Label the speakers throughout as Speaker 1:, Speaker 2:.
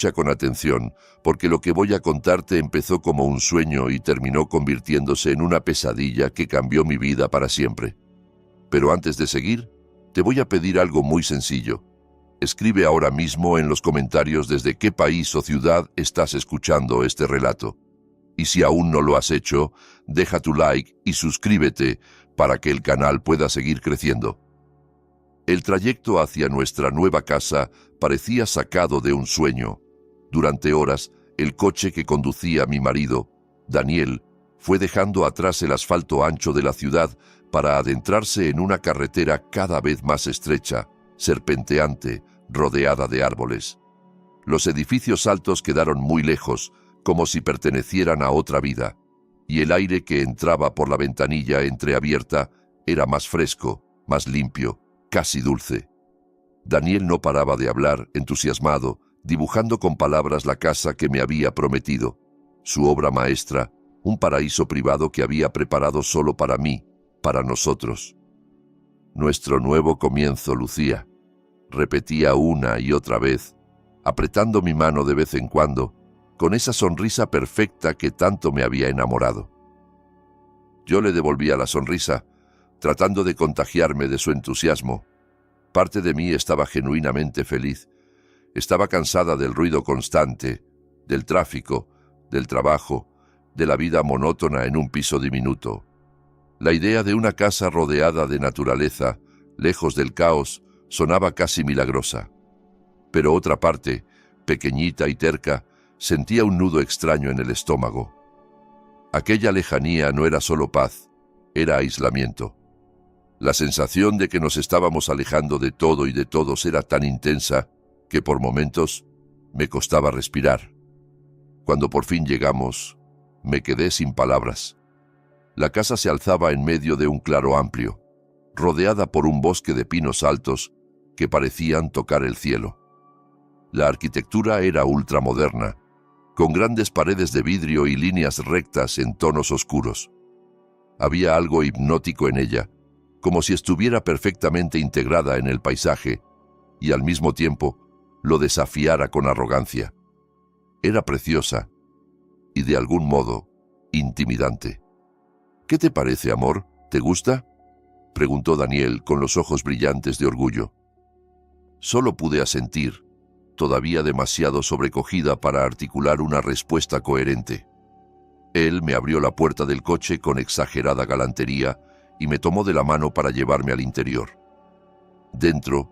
Speaker 1: Escucha con atención, porque lo que voy a contarte empezó como un sueño y terminó convirtiéndose en una pesadilla que cambió mi vida para siempre. Pero antes de seguir, te voy a pedir algo muy sencillo. Escribe ahora mismo en los comentarios desde qué país o ciudad estás escuchando este relato. Y si aún no lo has hecho, deja tu like y suscríbete para que el canal pueda seguir creciendo. El trayecto hacia nuestra nueva casa parecía sacado de un sueño. Durante horas, el coche que conducía mi marido, Daniel, fue dejando atrás el asfalto ancho de la ciudad para adentrarse en una carretera cada vez más estrecha, serpenteante, rodeada de árboles. Los edificios altos quedaron muy lejos, como si pertenecieran a otra vida, y el aire que entraba por la ventanilla entreabierta era más fresco, más limpio, casi dulce. Daniel no paraba de hablar, entusiasmado, dibujando con palabras la casa que me había prometido, su obra maestra, un paraíso privado que había preparado solo para mí, para nosotros. Nuestro nuevo comienzo, Lucía, repetía una y otra vez, apretando mi mano de vez en cuando, con esa sonrisa perfecta que tanto me había enamorado. Yo le devolvía la sonrisa, tratando de contagiarme de su entusiasmo. Parte de mí estaba genuinamente feliz. Estaba cansada del ruido constante, del tráfico, del trabajo, de la vida monótona en un piso diminuto. La idea de una casa rodeada de naturaleza, lejos del caos, sonaba casi milagrosa. Pero otra parte, pequeñita y terca, sentía un nudo extraño en el estómago. Aquella lejanía no era solo paz, era aislamiento. La sensación de que nos estábamos alejando de todo y de todos era tan intensa que por momentos me costaba respirar. Cuando por fin llegamos, me quedé sin palabras. La casa se alzaba en medio de un claro amplio, rodeada por un bosque de pinos altos que parecían tocar el cielo. La arquitectura era ultramoderna, con grandes paredes de vidrio y líneas rectas en tonos oscuros. Había algo hipnótico en ella, como si estuviera perfectamente integrada en el paisaje, y al mismo tiempo lo desafiara con arrogancia. Era preciosa, y de algún modo, intimidante. ¿Qué te parece, amor? ¿Te gusta?, preguntó Daniel con los ojos brillantes de orgullo. Solo pude asentir, todavía demasiado sobrecogida para articular una respuesta coherente. Él me abrió la puerta del coche con exagerada galantería y me tomó de la mano para llevarme al interior. Dentro,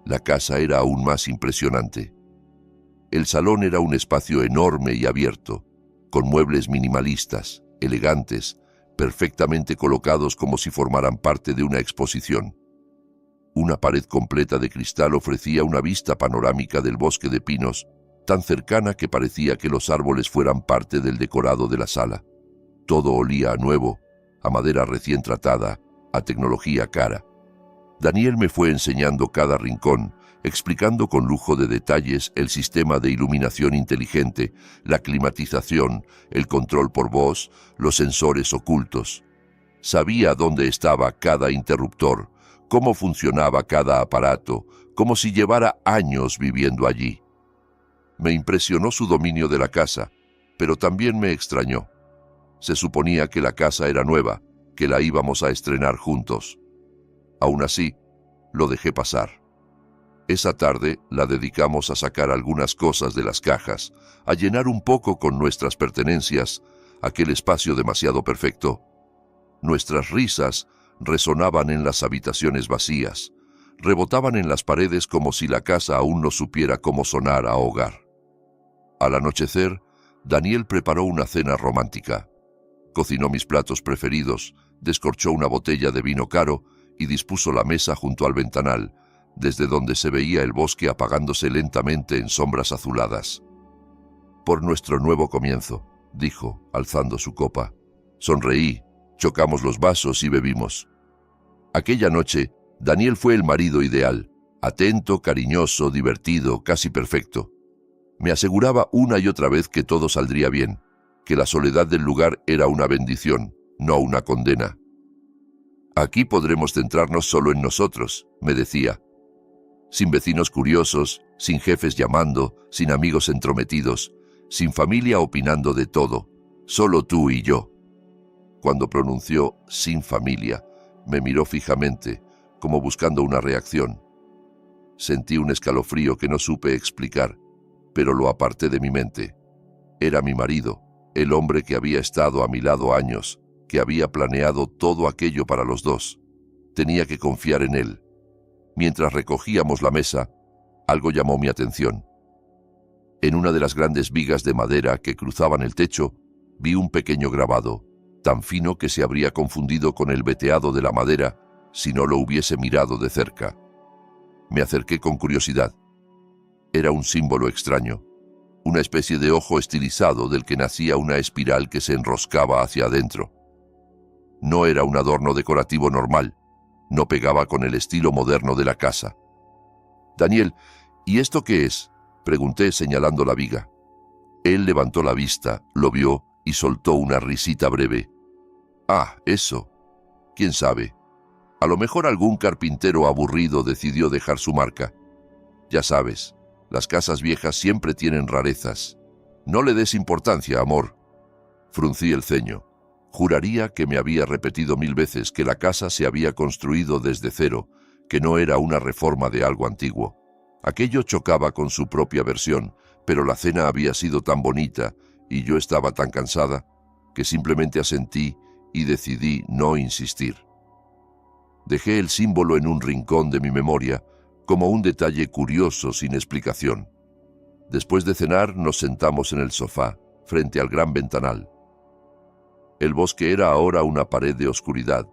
Speaker 1: la casa era aún más impresionante. El salón era un espacio enorme y abierto, con muebles minimalistas, elegantes, perfectamente colocados como si formaran parte de una exposición. Una pared completa de cristal ofrecía una vista panorámica del bosque de pinos, tan cercana que parecía que los árboles fueran parte del decorado de la sala. Todo olía a nuevo, a madera recién tratada, a tecnología cara. Daniel me fue enseñando cada rincón, explicando con lujo de detalles el sistema de iluminación inteligente, la climatización, el control por voz, los sensores ocultos. Sabía dónde estaba cada interruptor, cómo funcionaba cada aparato, como si llevara años viviendo allí. Me impresionó su dominio de la casa, pero también me extrañó. Se suponía que la casa era nueva, que la íbamos a estrenar juntos. Aún así, lo dejé pasar. Esa tarde la dedicamos a sacar algunas cosas de las cajas, a llenar un poco con nuestras pertenencias aquel espacio demasiado perfecto. Nuestras risas resonaban en las habitaciones vacías, rebotaban en las paredes como si la casa aún no supiera cómo sonar a hogar. Al anochecer, Daniel preparó una cena romántica. Cocinó mis platos preferidos, descorchó una botella de vino caro y dispuso la mesa junto al ventanal, desde donde se veía el bosque apagándose lentamente en sombras azuladas. «Por nuestro nuevo comienzo», dijo, alzando su copa. Sonreí, chocamos los vasos y bebimos. Aquella noche, Daniel fue el marido ideal, atento, cariñoso, divertido, casi perfecto. Me aseguraba una y otra vez que todo saldría bien, que la soledad del lugar era una bendición, no una condena. «Aquí podremos centrarnos solo en nosotros», me decía, sin vecinos curiosos, sin jefes llamando, sin amigos entrometidos, sin familia opinando de todo, solo tú y yo. Cuando pronunció sin familia, me miró fijamente, como buscando una reacción. Sentí un escalofrío que no supe explicar, pero lo aparté de mi mente. Era mi marido, el hombre que había estado a mi lado años, que había planeado todo aquello para los dos. Tenía que confiar en él. Mientras recogíamos la mesa, algo llamó mi atención. En una de las grandes vigas de madera que cruzaban el techo, vi un pequeño grabado, tan fino que se habría confundido con el veteado de la madera si no lo hubiese mirado de cerca. Me acerqué con curiosidad. Era un símbolo extraño, una especie de ojo estilizado del que nacía una espiral que se enroscaba hacia adentro. No era un adorno decorativo normal, no pegaba con el estilo moderno de la casa. «Daniel, ¿y esto qué es?», pregunté señalando la viga. Él levantó la vista, lo vio y soltó una risita breve. «Ah, eso. ¿Quién sabe? A lo mejor algún carpintero aburrido decidió dejar su marca. Ya sabes, las casas viejas siempre tienen rarezas. No le des importancia, amor». Fruncí el ceño. Juraría que me había repetido 1000 veces que la casa se había construido desde cero, que no era una reforma de algo antiguo. Aquello chocaba con su propia versión, pero la cena había sido tan bonita y yo estaba tan cansada que simplemente asentí y decidí no insistir. Dejé el símbolo en un rincón de mi memoria como un detalle curioso sin explicación. Después de cenar nos sentamos en el sofá, frente al gran ventanal. El bosque era ahora una pared de oscuridad,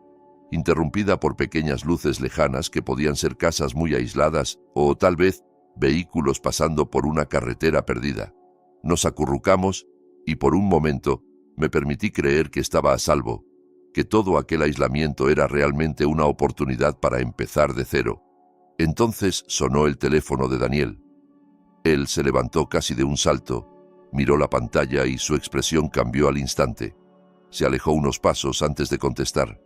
Speaker 1: interrumpida por pequeñas luces lejanas que podían ser casas muy aisladas o tal vez vehículos pasando por una carretera perdida. Nos acurrucamos y por un momento me permití creer que estaba a salvo, que todo aquel aislamiento era realmente una oportunidad para empezar de cero. Entonces sonó el teléfono de Daniel. Él se levantó casi de un salto, miró la pantalla y su expresión cambió al instante. Se alejó unos pasos antes de contestar.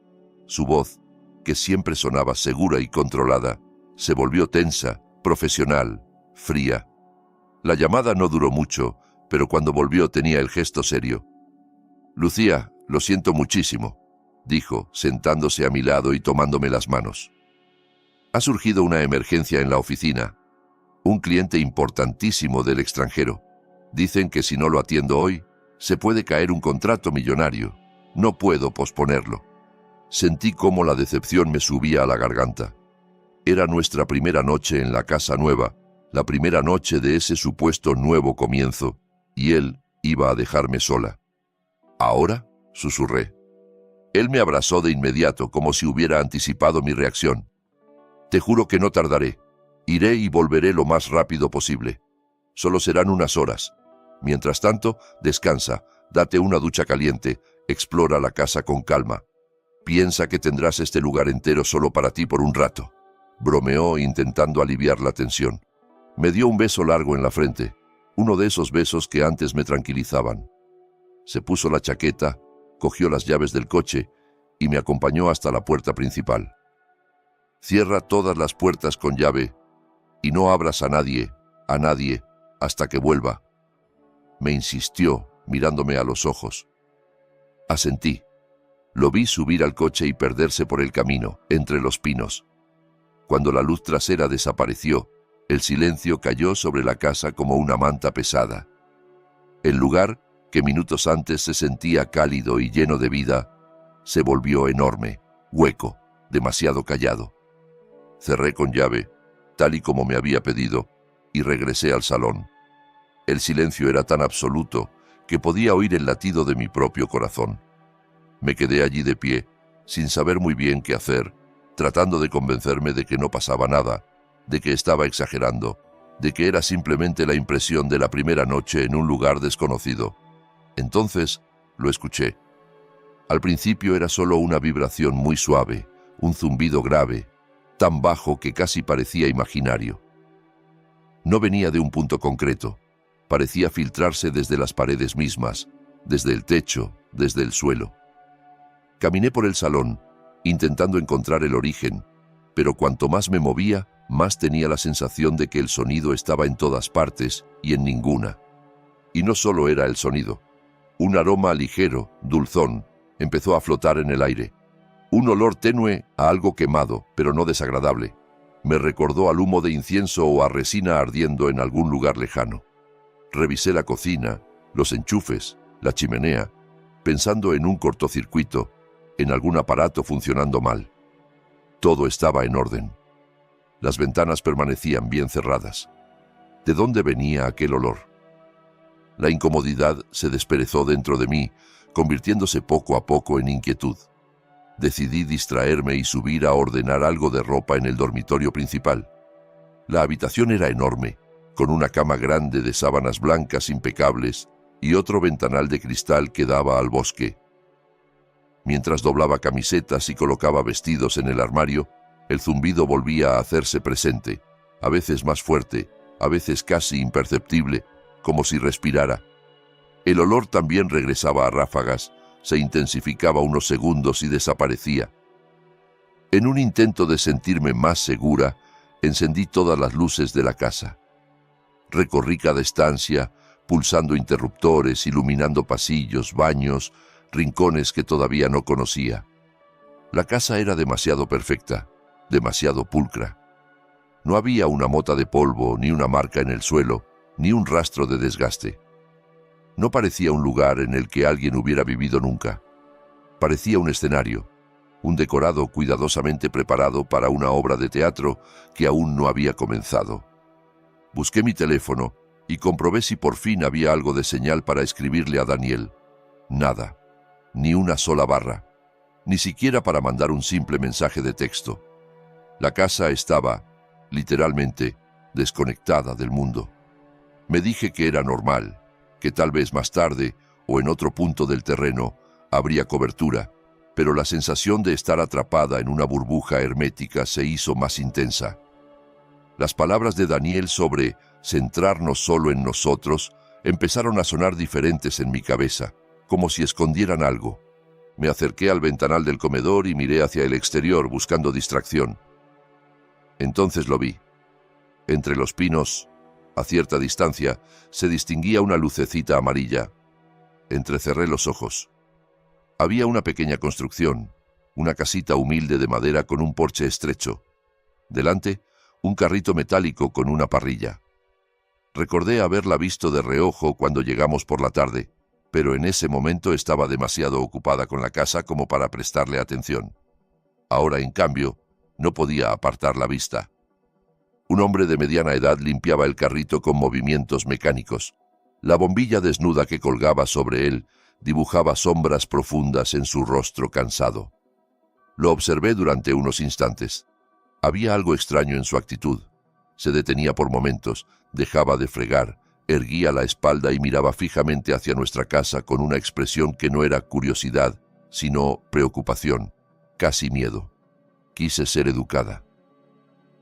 Speaker 1: Su voz, que siempre sonaba segura y controlada, se volvió tensa, profesional, fría. La llamada no duró mucho, pero cuando volvió tenía el gesto serio. «Lucía, lo siento muchísimo», dijo, sentándose a mi lado y tomándome las manos. «Ha surgido una emergencia en la oficina. Un cliente importantísimo del extranjero. Dicen que si no lo atiendo hoy, se puede caer un contrato millonario. No puedo posponerlo». Sentí cómo la decepción me subía a la garganta. Era nuestra primera noche en la casa nueva, la primera noche de ese supuesto nuevo comienzo, y él iba a dejarme sola. «¿Ahora?», susurré. Él me abrazó de inmediato, como si hubiera anticipado mi reacción. «Te juro que no tardaré. Iré y volveré lo más rápido posible. Solo serán unas horas. Mientras tanto, descansa, date una ducha caliente, explora la casa con calma. Piensa que tendrás este lugar entero solo para ti por un rato», bromeó intentando aliviar la tensión. Me dio un beso largo en la frente, uno de esos besos que antes me tranquilizaban. Se puso la chaqueta, cogió las llaves del coche y me acompañó hasta la puerta principal. «Cierra todas las puertas con llave y no abras a nadie, hasta que vuelva», me insistió, mirándome a los ojos. Asentí. Lo vi subir al coche y perderse por el camino, entre los pinos. Cuando la luz trasera desapareció, el silencio cayó sobre la casa como una manta pesada. El lugar, que minutos antes se sentía cálido y lleno de vida, se volvió enorme, hueco, demasiado callado. Cerré con llave, tal y como me había pedido, y regresé al salón. El silencio era tan absoluto que podía oír el latido de mi propio corazón. Me quedé allí de pie, sin saber muy bien qué hacer, tratando de convencerme de que no pasaba nada, de que estaba exagerando, de que era simplemente la impresión de la primera noche en un lugar desconocido. Entonces lo escuché. Al principio era solo una vibración muy suave, un zumbido grave, tan bajo que casi parecía imaginario. No venía de un punto concreto, parecía filtrarse desde las paredes mismas, desde el techo, desde el suelo. Caminé por el salón, intentando encontrar el origen, pero cuanto más me movía, más tenía la sensación de que el sonido estaba en todas partes y en ninguna. Y no solo era el sonido. Un aroma ligero, dulzón, empezó a flotar en el aire. Un olor tenue a algo quemado, pero no desagradable. Me recordó al humo de incienso o a resina ardiendo en algún lugar lejano. Revisé la cocina, los enchufes, la chimenea, pensando en un cortocircuito, en algún aparato funcionando mal. Todo estaba en orden. Las ventanas permanecían bien cerradas. ¿De dónde venía aquel olor? La incomodidad se desperezó dentro de mí, convirtiéndose poco a poco en inquietud. Decidí distraerme y subir a ordenar algo de ropa en el dormitorio principal. La habitación era enorme, con una cama grande de sábanas blancas impecables y otro ventanal de cristal que daba al bosque. Mientras doblaba camisetas y colocaba vestidos en el armario, el zumbido volvía a hacerse presente, a veces más fuerte, a veces casi imperceptible, como si respirara. El olor también regresaba a ráfagas, se intensificaba unos segundos y desaparecía. En un intento de sentirme más segura, encendí todas las luces de la casa. Recorrí cada estancia, pulsando interruptores, iluminando pasillos, baños, rincones que todavía no conocía. La casa era demasiado perfecta, demasiado pulcra. No había una mota de polvo, ni una marca en el suelo, ni un rastro de desgaste. No parecía un lugar en el que alguien hubiera vivido nunca. Parecía un escenario, un decorado cuidadosamente preparado para una obra de teatro que aún no había comenzado. Busqué mi teléfono y comprobé si por fin había algo de señal para escribirle a Daniel. Nada, ni una sola barra, ni siquiera para mandar un simple mensaje de texto. La casa estaba, literalmente, desconectada del mundo. Me dije que era normal, que tal vez más tarde, o en otro punto del terreno, habría cobertura, pero la sensación de estar atrapada en una burbuja hermética se hizo más intensa. Las palabras de Daniel sobre centrarnos solo en nosotros empezaron a sonar diferentes en mi cabeza, como si escondieran algo. Me acerqué al ventanal del comedor y miré hacia el exterior buscando distracción. Entonces lo vi. Entre los pinos, a cierta distancia, se distinguía una lucecita amarilla. Entrecerré los ojos. Había una pequeña construcción, una casita humilde de madera con un porche estrecho. Delante, un carrito metálico con una parrilla. Recordé haberla visto de reojo cuando llegamos por la tarde, pero en ese momento estaba demasiado ocupada con la casa como para prestarle atención. Ahora, en cambio, no podía apartar la vista. Un hombre de mediana edad limpiaba el carrito con movimientos mecánicos. La bombilla desnuda que colgaba sobre él dibujaba sombras profundas en su rostro cansado. Lo observé durante unos instantes. Había algo extraño en su actitud. Se detenía por momentos, dejaba de fregar, erguía la espalda y miraba fijamente hacia nuestra casa con una expresión que no era curiosidad, sino preocupación, casi miedo. Quise ser educada.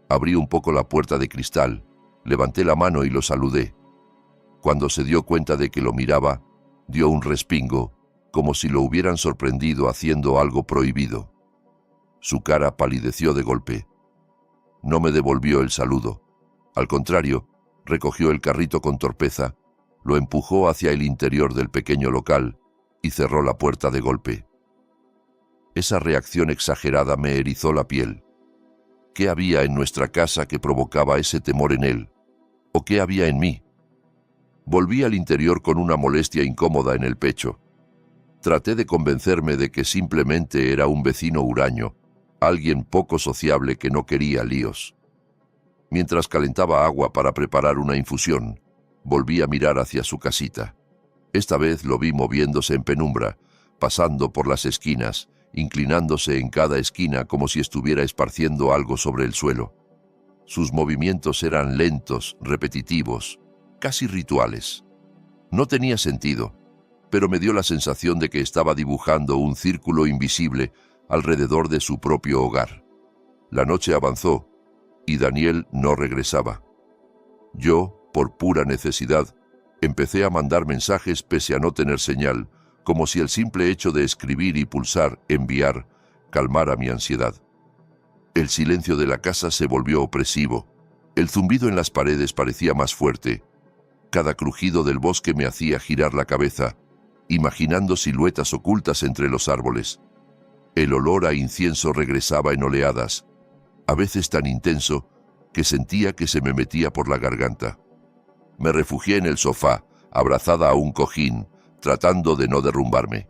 Speaker 1: Abrí un poco la puerta de cristal, levanté la mano y lo saludé. Cuando se dio cuenta de que lo miraba, dio un respingo, como si lo hubieran sorprendido haciendo algo prohibido. Su cara palideció de golpe. No me devolvió el saludo. Al contrario, recogió el carrito con torpeza, lo empujó hacia el interior del pequeño local y cerró la puerta de golpe. Esa reacción exagerada me erizó la piel. ¿Qué había en nuestra casa que provocaba ese temor en él? ¿O qué había en mí? Volví al interior con una molestia incómoda en el pecho. Traté de convencerme de que simplemente era un vecino huraño, alguien poco sociable que no quería líos. Mientras calentaba agua para preparar una infusión, volví a mirar hacia su casita. Esta vez lo vi moviéndose en penumbra, pasando por las esquinas, inclinándose en cada esquina como si estuviera esparciendo algo sobre el suelo. Sus movimientos eran lentos, repetitivos, casi rituales. No tenía sentido, pero me dio la sensación de que estaba dibujando un círculo invisible alrededor de su propio hogar. La noche avanzó y Daniel no regresaba. Yo, por pura necesidad, empecé a mandar mensajes pese a no tener señal, como si el simple hecho de escribir y pulsar enviar calmara mi ansiedad. El silencio de la casa se volvió opresivo. El zumbido en las paredes parecía más fuerte. Cada crujido del bosque me hacía girar la cabeza, imaginando siluetas ocultas entre los árboles. El olor a incienso regresaba en oleadas, a veces tan intenso que sentía que se me metía por la garganta. Me refugié en el sofá, abrazada a un cojín, tratando de no derrumbarme.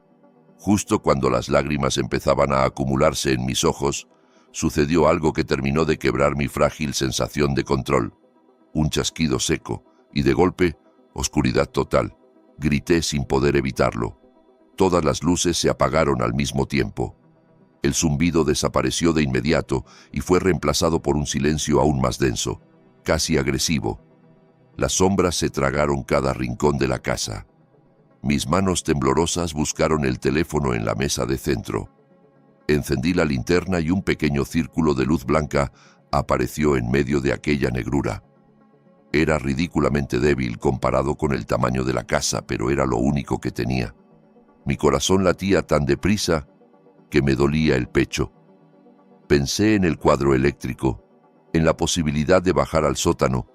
Speaker 1: Justo cuando las lágrimas empezaban a acumularse en mis ojos, sucedió algo que terminó de quebrar mi frágil sensación de control. Un chasquido seco, y de golpe, oscuridad total. Grité sin poder evitarlo. Todas las luces se apagaron al mismo tiempo. El zumbido desapareció de inmediato y fue reemplazado por un silencio aún más denso, casi agresivo. Las sombras se tragaron cada rincón de la casa. Mis manos temblorosas buscaron el teléfono en la mesa de centro. Encendí la linterna y un pequeño círculo de luz blanca apareció en medio de aquella negrura. Era ridículamente débil comparado con el tamaño de la casa, pero era lo único que tenía. Mi corazón latía tan deprisa que me dolía el pecho. Pensé en el cuadro eléctrico, en la posibilidad de bajar al sótano,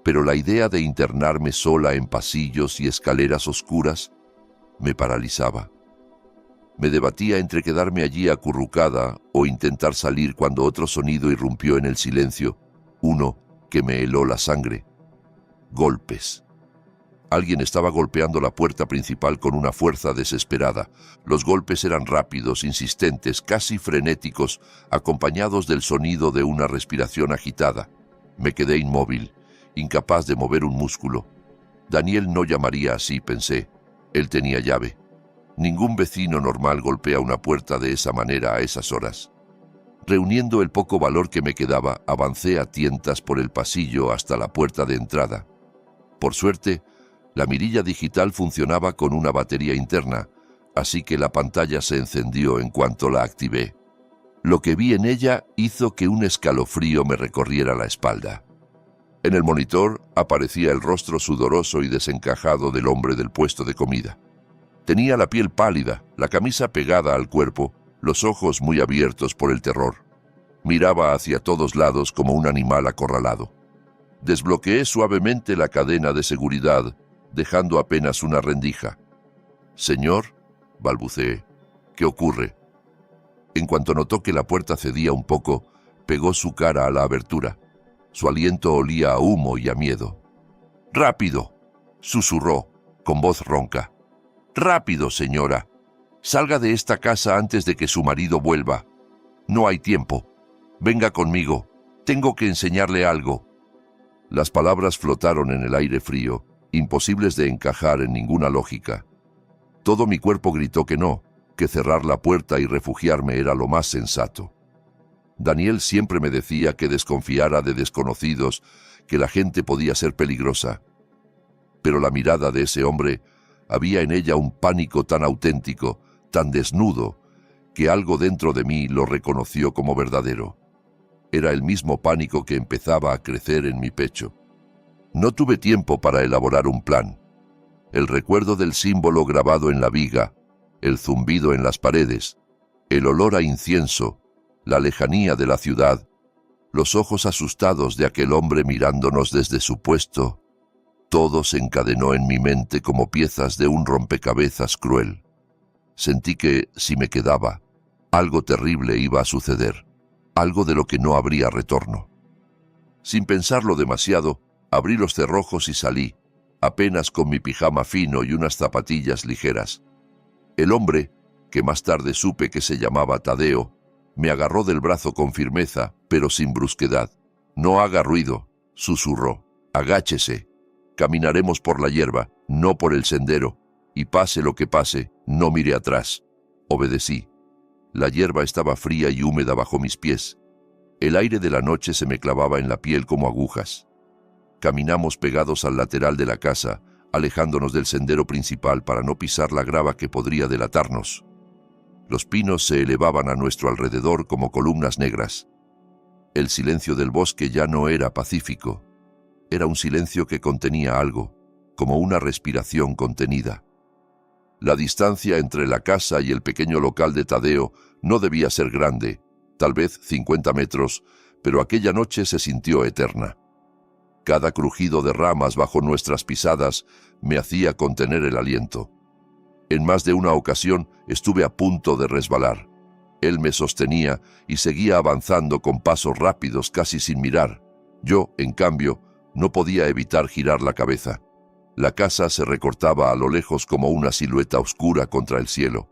Speaker 1: pero la idea de internarme sola en pasillos y escaleras oscuras me paralizaba. Me debatía entre quedarme allí acurrucada o intentar salir cuando otro sonido irrumpió en el silencio, uno que me heló la sangre. Golpes. Alguien estaba golpeando la puerta principal con una fuerza desesperada. Los golpes eran rápidos, insistentes, casi frenéticos, acompañados del sonido de una respiración agitada. Me quedé inmóvil, incapaz de mover un músculo. Daniel no llamaría así, pensé. Él tenía llave. Ningún vecino normal golpea una puerta de esa manera a esas horas. Reuniendo el poco valor que me quedaba, avancé a tientas por el pasillo hasta la puerta de entrada. Por suerte, la mirilla digital funcionaba con una batería interna, así que la pantalla se encendió en cuanto la activé. Lo que vi en ella hizo que un escalofrío me recorriera la espalda. En el monitor aparecía el rostro sudoroso y desencajado del hombre del puesto de comida. Tenía la piel pálida, la camisa pegada al cuerpo, los ojos muy abiertos por el terror. Miraba hacia todos lados como un animal acorralado. Desbloqueé suavemente la cadena de seguridad, dejando apenas una rendija. «Señor», balbuceé, «¿qué ocurre?». En cuanto notó que la puerta cedía un poco, pegó su cara a la abertura. Su aliento olía a humo y a miedo. «¡Rápido!», susurró, con voz ronca. «¡Rápido, señora! Salga de esta casa antes de que su marido vuelva. No hay tiempo. Venga conmigo. Tengo que enseñarle algo». Las palabras flotaron en el aire frío, imposibles de encajar en ninguna lógica. Todo mi cuerpo gritó que no, que cerrar la puerta y refugiarme era lo más sensato. Daniel siempre me decía que desconfiara de desconocidos, que la gente podía ser peligrosa. Pero la mirada de ese hombre, había en ella un pánico tan auténtico, tan desnudo, que algo dentro de mí lo reconoció como verdadero. Era el mismo pánico que empezaba a crecer en mi pecho. No tuve tiempo para elaborar un plan. El recuerdo del símbolo grabado en la viga, el zumbido en las paredes, el olor a incienso, la lejanía de la ciudad, los ojos asustados de aquel hombre mirándonos desde su puesto, todo se encadenó en mi mente como piezas de un rompecabezas cruel. Sentí que, si me quedaba, algo terrible iba a suceder, algo de lo que no habría retorno. Sin pensarlo demasiado, abrí los cerrojos y salí, apenas con mi pijama fino y unas zapatillas ligeras. El hombre, que más tarde supe que se llamaba Tadeo, me agarró del brazo con firmeza, pero sin brusquedad. «No haga ruido», susurró. «Agáchese. Caminaremos por la hierba, no por el sendero, y pase lo que pase, no mire atrás». Obedecí. La hierba estaba fría y húmeda bajo mis pies. El aire de la noche se me clavaba en la piel como agujas. Caminamos pegados al lateral de la casa, alejándonos del sendero principal para no pisar la grava que podría delatarnos. Los pinos se elevaban a nuestro alrededor como columnas negras. El silencio del bosque ya no era pacífico. Era un silencio que contenía algo, como una respiración contenida. La distancia entre la casa y el pequeño local de Tadeo no debía ser grande, tal vez 50 metros, pero aquella noche se sintió eterna. Cada crujido de ramas bajo nuestras pisadas me hacía contener el aliento. En más de una ocasión estuve a punto de resbalar. Él me sostenía y seguía avanzando con pasos rápidos, casi sin mirar. Yo, en cambio, no podía evitar girar la cabeza. La casa se recortaba a lo lejos como una silueta oscura contra el cielo.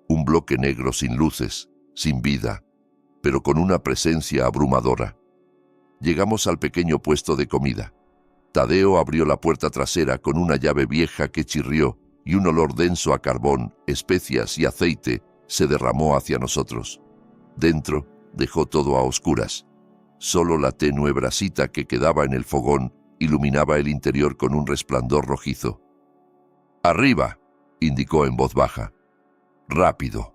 Speaker 1: Un bloque negro sin luces, sin vida, pero con una presencia abrumadora. Llegamos al pequeño puesto de comida. Tadeo abrió la puerta trasera con una llave vieja que chirrió y un olor denso a carbón, especias y aceite se derramó hacia nosotros. Dentro dejó todo a oscuras. Solo la tenue brasita que quedaba en el fogón iluminaba el interior con un resplandor rojizo. «Arriba», indicó en voz baja. «Rápido».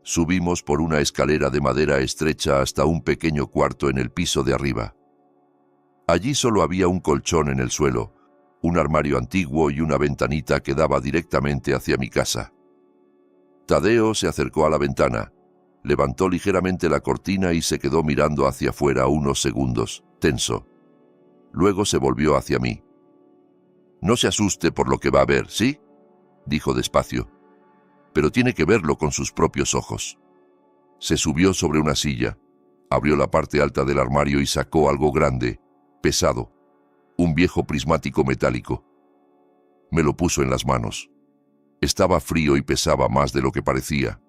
Speaker 1: Subimos por una escalera de madera estrecha hasta un pequeño cuarto en el piso de arriba. Allí solo había un colchón en el suelo, un armario antiguo y una ventanita que daba directamente hacia mi casa. Tadeo se acercó a la ventana, levantó ligeramente la cortina y se quedó mirando hacia afuera unos segundos, tenso. Luego se volvió hacia mí. «No se asuste por lo que va a ver, ¿sí?», dijo despacio. «Pero tiene que verlo con sus propios ojos». Se subió sobre una silla, abrió la parte alta del armario y sacó algo grande, pesado, un viejo prismático metálico. Me lo puso en las manos. Estaba frío y pesaba más de lo que parecía.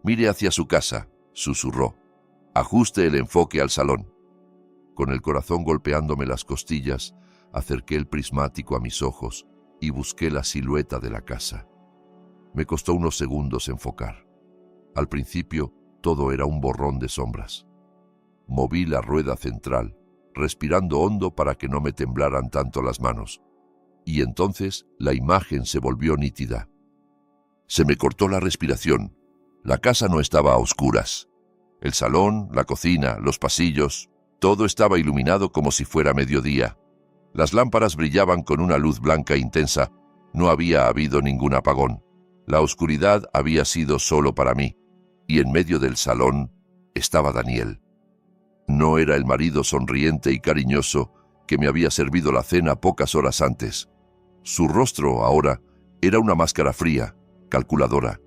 Speaker 1: «Mire hacia su casa», susurró. «Ajuste el enfoque al salón». Con el corazón golpeándome las costillas, acerqué el prismático a mis ojos y busqué la silueta de la casa. Me costó unos segundos enfocar. Al principio, todo era un borrón de sombras. Moví la rueda central, respirando hondo para que no me temblaran tanto las manos. Y entonces la imagen se volvió nítida. Se me cortó la respiración. La casa no estaba a oscuras. El salón, la cocina, los pasillos, todo estaba iluminado como si fuera mediodía. Las lámparas brillaban con una luz blanca intensa. No había habido ningún apagón. La oscuridad había sido solo para mí. Y en medio del salón estaba Daniel. No era el marido sonriente y cariñoso que me había servido la cena pocas horas antes. Su rostro, ahora, era una máscara fría, calculadora.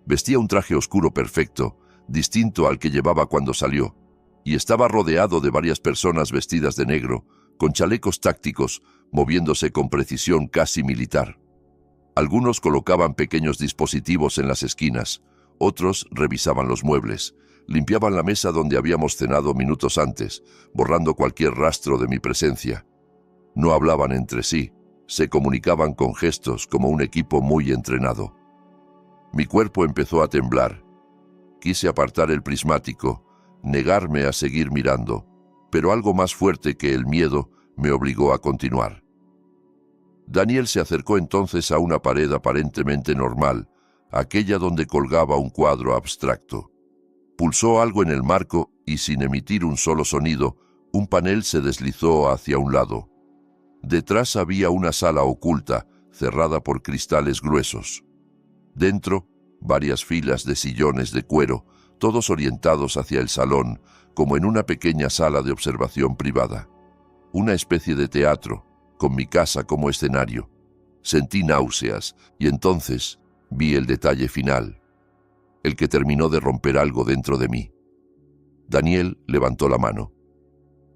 Speaker 1: Vestía un traje oscuro perfecto, distinto al que llevaba cuando salió, y estaba rodeado de varias personas vestidas de negro, con chalecos tácticos, moviéndose con precisión casi militar. Algunos colocaban pequeños dispositivos en las esquinas, otros revisaban los muebles, limpiaban la mesa donde habíamos cenado minutos antes, borrando cualquier rastro de mi presencia. No hablaban entre sí, se comunicaban con gestos como un equipo muy entrenado. Mi cuerpo empezó a temblar. Quise apartar el prismático, negarme a seguir mirando, pero algo más fuerte que el miedo me obligó a continuar. Daniel se acercó entonces a una pared aparentemente normal, aquella donde colgaba un cuadro abstracto. Pulsó algo en el marco y, sin emitir un solo sonido, un panel se deslizó hacia un lado. Detrás había una sala oculta, cerrada por cristales gruesos. Dentro, varias filas de sillones de cuero, todos orientados hacia el salón, como en una pequeña sala de observación privada. Una especie de teatro, con mi casa como escenario. Sentí náuseas y entonces vi el detalle final, el que terminó de romper algo dentro de mí. Daniel levantó la mano.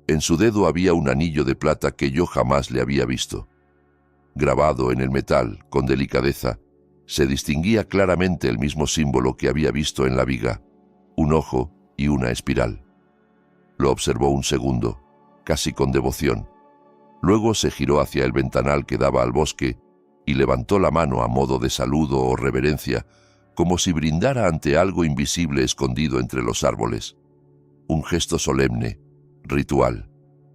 Speaker 1: En su dedo había un anillo de plata que yo jamás le había visto. Grabado en el metal, con delicadeza, se distinguía claramente el mismo símbolo que había visto en la viga, un ojo y una espiral. Lo observó un segundo, casi con devoción. Luego se giró hacia el ventanal que daba al bosque y levantó la mano a modo de saludo o reverencia, como si brindara ante algo invisible escondido entre los árboles. Un gesto solemne, ritual.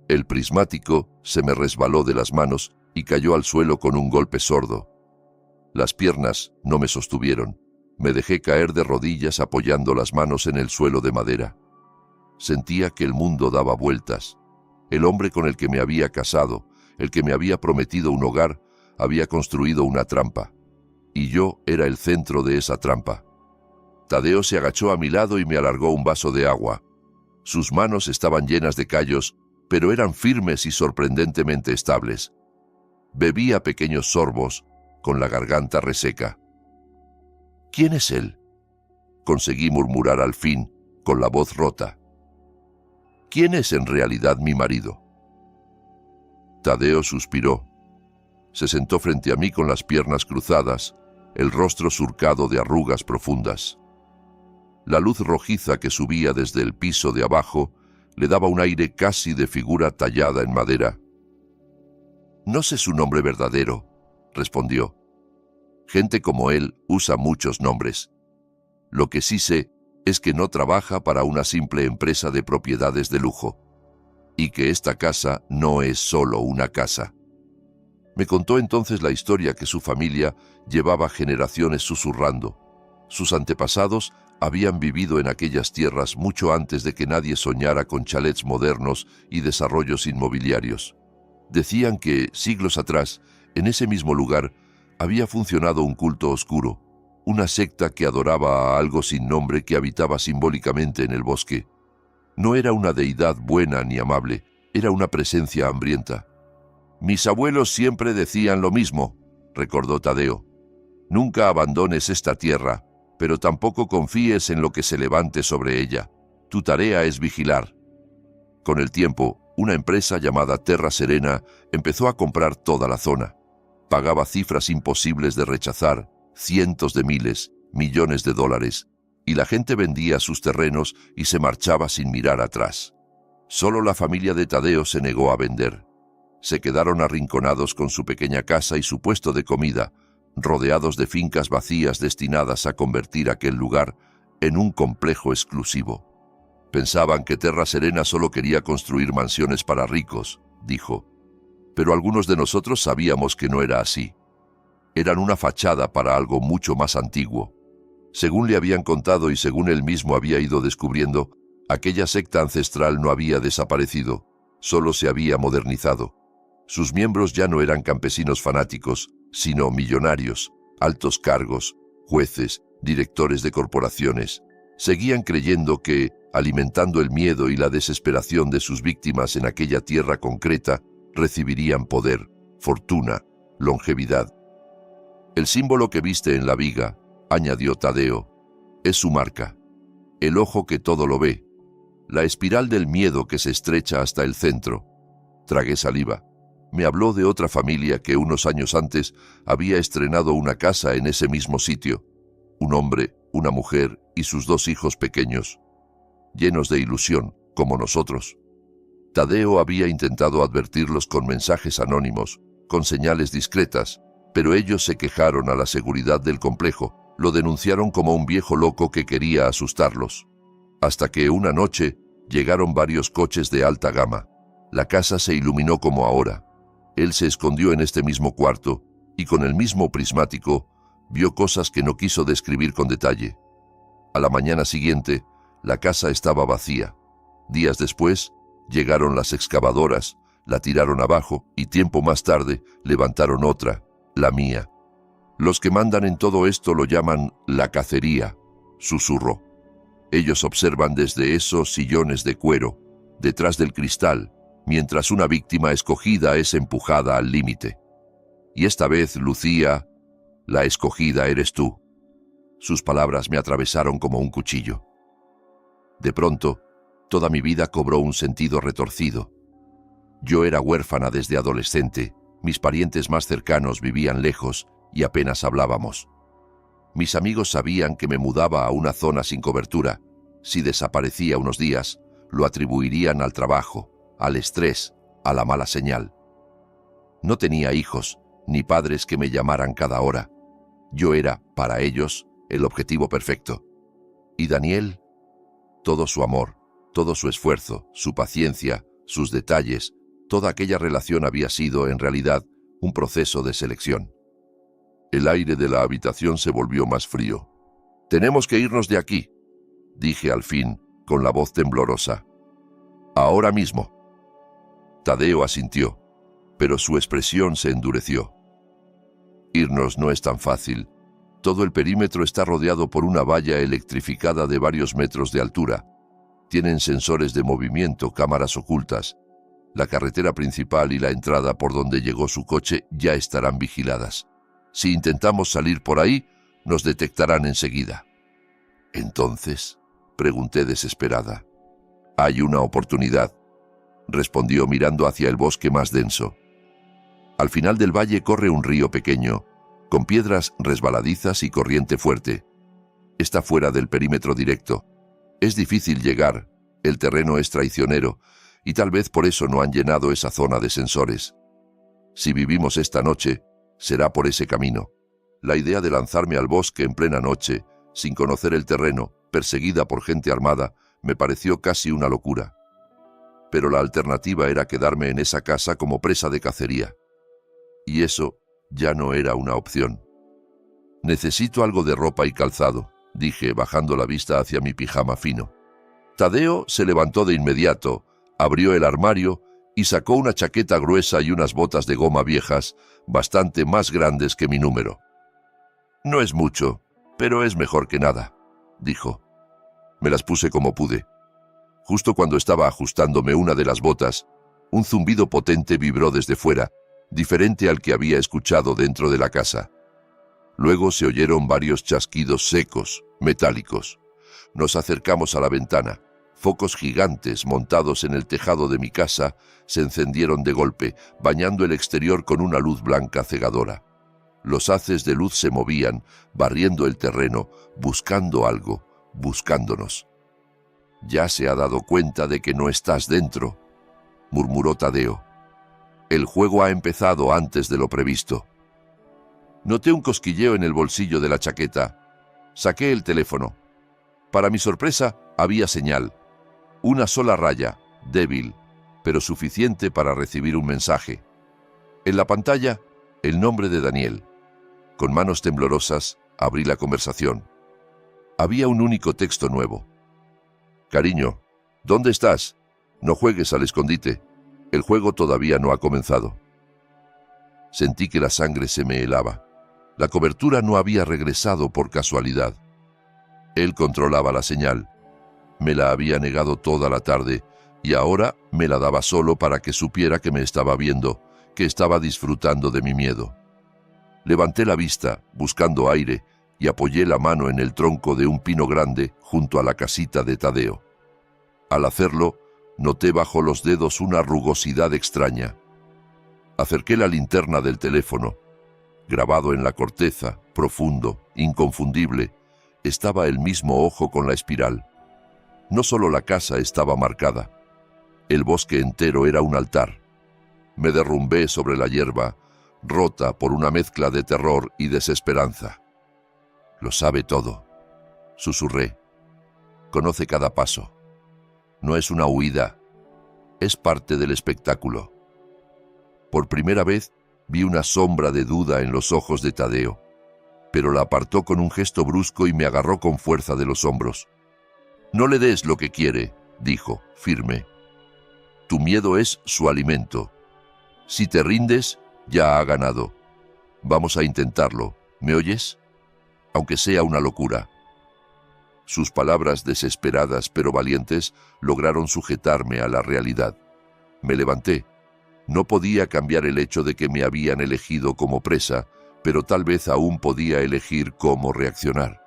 Speaker 1: El prismático se me resbaló de las manos y cayó al suelo con un golpe sordo. Las piernas no me sostuvieron. Me dejé caer de rodillas apoyando las manos en el suelo de madera. Sentía que el mundo daba vueltas. El hombre con el que me había casado, el que me había prometido un hogar, había construido una trampa. Y yo era el centro de esa trampa. Tadeo se agachó a mi lado y me alargó un vaso de agua. Sus manos estaban llenas de callos, pero eran firmes y sorprendentemente estables. Bebí a pequeños sorbos, con la garganta reseca. ¿Quién es él?, conseguí murmurar al fin, con la voz rota. ¿Quién es en realidad mi marido? Tadeo suspiró. Se sentó frente a mí con las piernas cruzadas, el rostro surcado de arrugas profundas. La luz rojiza que subía desde el piso de abajo le daba un aire casi de figura tallada en madera. No sé su nombre verdadero, respondió. Gente como él usa muchos nombres. Lo que sí sé es que no trabaja para una simple empresa de propiedades de lujo, y que esta casa no es solo una casa. Me contó entonces la historia que su familia llevaba generaciones susurrando. Sus antepasados habían vivido en aquellas tierras mucho antes de que nadie soñara con chalets modernos y desarrollos inmobiliarios. Decían que, siglos atrás, en ese mismo lugar, había funcionado un culto oscuro, una secta que adoraba a algo sin nombre que habitaba simbólicamente en el bosque. No era una deidad buena ni amable, era una presencia hambrienta. Mis abuelos siempre decían lo mismo, recordó Tadeo. Nunca abandones esta tierra, pero tampoco confíes en lo que se levante sobre ella. Tu tarea es vigilar. Con el tiempo, una empresa llamada Terra Serena empezó a comprar toda la zona. Pagaba cifras imposibles de rechazar, cientos de miles, millones de dólares, y la gente vendía sus terrenos y se marchaba sin mirar atrás. Solo la familia de Tadeo se negó a vender. Se quedaron arrinconados con su pequeña casa y su puesto de comida, rodeados de fincas vacías destinadas a convertir aquel lugar en un complejo exclusivo. Pensaban que Terra Serena solo quería construir mansiones para ricos, dijo. Pero algunos de nosotros sabíamos que no era así. Eran una fachada para algo mucho más antiguo. Según le habían contado y según él mismo había ido descubriendo, aquella secta ancestral no había desaparecido, solo se había modernizado. Sus miembros ya no eran campesinos fanáticos, sino millonarios, altos cargos, jueces, directores de corporaciones. Seguían creyendo que, alimentando el miedo y la desesperación de sus víctimas en aquella tierra concreta, recibirían poder, fortuna, longevidad. El símbolo que viste en la viga, añadió Tadeo, es su marca, el ojo que todo lo ve, la espiral del miedo que se estrecha hasta el centro. Tragué saliva. Me habló de otra familia que unos años antes había estrenado una casa en ese mismo sitio. Un hombre, una mujer y sus 2 hijos pequeños, llenos de ilusión, como nosotros. Tadeo había intentado advertirlos con mensajes anónimos, con señales discretas, pero ellos se quejaron a la seguridad del complejo, lo denunciaron como un viejo loco que quería asustarlos. Hasta que una noche llegaron varios coches de alta gama. La casa se iluminó como ahora. Él se escondió en este mismo cuarto y con el mismo prismático vio cosas que no quiso describir con detalle. A la mañana siguiente, la casa estaba vacía. Días después, llegaron las excavadoras, la tiraron abajo y tiempo más tarde levantaron otra, la mía. Los que mandan en todo esto lo llaman la cacería, susurró. Ellos observan desde esos sillones de cuero, detrás del cristal, mientras una víctima escogida es empujada al límite. Y esta vez, Lucía, la escogida eres tú. Sus palabras me atravesaron como un cuchillo. De pronto, toda mi vida cobró un sentido retorcido. Yo era huérfana desde adolescente, mis parientes más cercanos vivían lejos y apenas hablábamos. Mis amigos sabían que me mudaba a una zona sin cobertura. Si desaparecía unos días, lo atribuirían al trabajo, al estrés, a la mala señal. No tenía hijos, ni padres que me llamaran cada hora. Yo era, para ellos, el objetivo perfecto. Y Daniel, todo su amor, todo su esfuerzo, su paciencia, sus detalles, toda aquella relación había sido, en realidad, un proceso de selección. El aire de la habitación se volvió más frío. «Tenemos que irnos de aquí», dije al fin, con la voz temblorosa. «Ahora mismo». Tadeo asintió, pero su expresión se endureció. «Irnos no es tan fácil. Todo el perímetro está rodeado por una valla electrificada de varios metros de altura. Tienen sensores de movimiento, cámaras ocultas. La carretera principal y la entrada por donde llegó su coche ya estarán vigiladas. Si intentamos salir por ahí, nos detectarán enseguida. Entonces, pregunté desesperada. Hay una oportunidad, respondió mirando hacia el bosque más denso. Al final del valle corre un río pequeño, con piedras resbaladizas y corriente fuerte. Está fuera del perímetro directo. Es difícil llegar, el terreno es traicionero, y tal vez por eso no han llenado esa zona de sensores. Si vivimos esta noche, será por ese camino. La idea de lanzarme al bosque en plena noche, sin conocer el terreno, perseguida por gente armada, me pareció casi una locura. Pero la alternativa era quedarme en esa casa como presa de cacería. Y eso ya no era una opción. Necesito algo de ropa y calzado, dije, bajando la vista hacia mi pijama fino. Tadeo se levantó de inmediato, abrió el armario y sacó una chaqueta gruesa y unas botas de goma viejas, bastante más grandes que mi número. No es mucho, pero es mejor que nada, dijo. Me las puse como pude. Justo cuando estaba ajustándome una de las botas, un zumbido potente vibró desde fuera, diferente al que había escuchado dentro de la casa. Luego se oyeron varios chasquidos secos, metálicos. Nos acercamos a la ventana. Focos gigantes montados en el tejado de mi casa se encendieron de golpe, bañando el exterior con una luz blanca cegadora. Los haces de luz se movían, barriendo el terreno, buscando algo, buscándonos. «Ya se ha dado cuenta de que no estás dentro», murmuró Tadeo. «El juego ha empezado antes de lo previsto». Noté un cosquilleo en el bolsillo de la chaqueta. Saqué el teléfono. Para mi sorpresa, había señal. Una sola raya, débil, pero suficiente para recibir un mensaje. En la pantalla, el nombre de Daniel. Con manos temblorosas, abrí la conversación. Había un único texto nuevo. «Cariño, ¿dónde estás? No juegues al escondite. El juego todavía no ha comenzado». Sentí que la sangre se me helaba. La cobertura no había regresado por casualidad. Él controlaba la señal. Me la había negado toda la tarde y ahora me la daba solo para que supiera que me estaba viendo, que estaba disfrutando de mi miedo. Levanté la vista, buscando aire, y apoyé la mano en el tronco de un pino grande junto a la casita de Tadeo. Al hacerlo, noté bajo los dedos una rugosidad extraña. Acerqué la linterna del teléfono. Grabado en la corteza, profundo, inconfundible, estaba el mismo ojo con la espiral. No solo la casa estaba marcada. El bosque entero era un altar. Me derrumbé sobre la hierba, rota por una mezcla de terror y desesperanza. «Lo sabe todo», susurré. «Conoce cada paso. No es una huida, es parte del espectáculo». Por primera vez vi una sombra de duda en los ojos de Tadeo, pero la apartó con un gesto brusco y me agarró con fuerza de los hombros. «No le des lo que quiere», dijo, firme. «Tu miedo es su alimento. Si te rindes, ya ha ganado. Vamos a intentarlo, ¿me oyes? Aunque sea una locura». Sus palabras desesperadas pero valientes lograron sujetarme a la realidad. Me levanté. No podía cambiar el hecho de que me habían elegido como presa, pero tal vez aún podía elegir cómo reaccionar.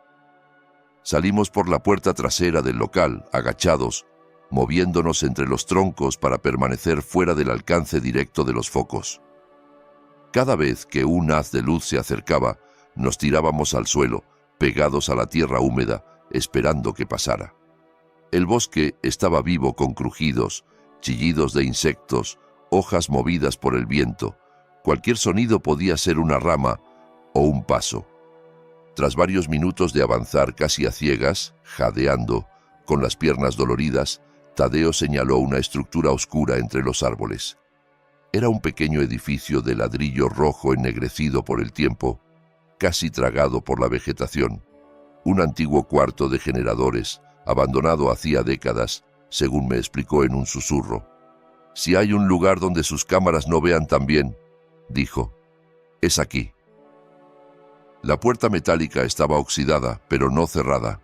Speaker 1: Salimos por la puerta trasera del local, agachados, moviéndonos entre los troncos para permanecer fuera del alcance directo de los focos. Cada vez que un haz de luz se acercaba, nos tirábamos al suelo, pegados a la tierra húmeda, esperando que pasara. El bosque estaba vivo con crujidos, chillidos de insectos, hojas movidas por el viento. Cualquier sonido podía ser una rama o un paso. Tras varios minutos de avanzar casi a ciegas, jadeando, con las piernas doloridas, Tadeo señaló una estructura oscura entre los árboles. Era un pequeño edificio de ladrillo rojo ennegrecido por el tiempo, casi tragado por la vegetación. Un antiguo cuarto de generadores, abandonado hacía décadas, según me explicó en un susurro. «Si hay un lugar donde sus cámaras no vean tan bien», dijo, «es aquí». La puerta metálica estaba oxidada, pero no cerrada.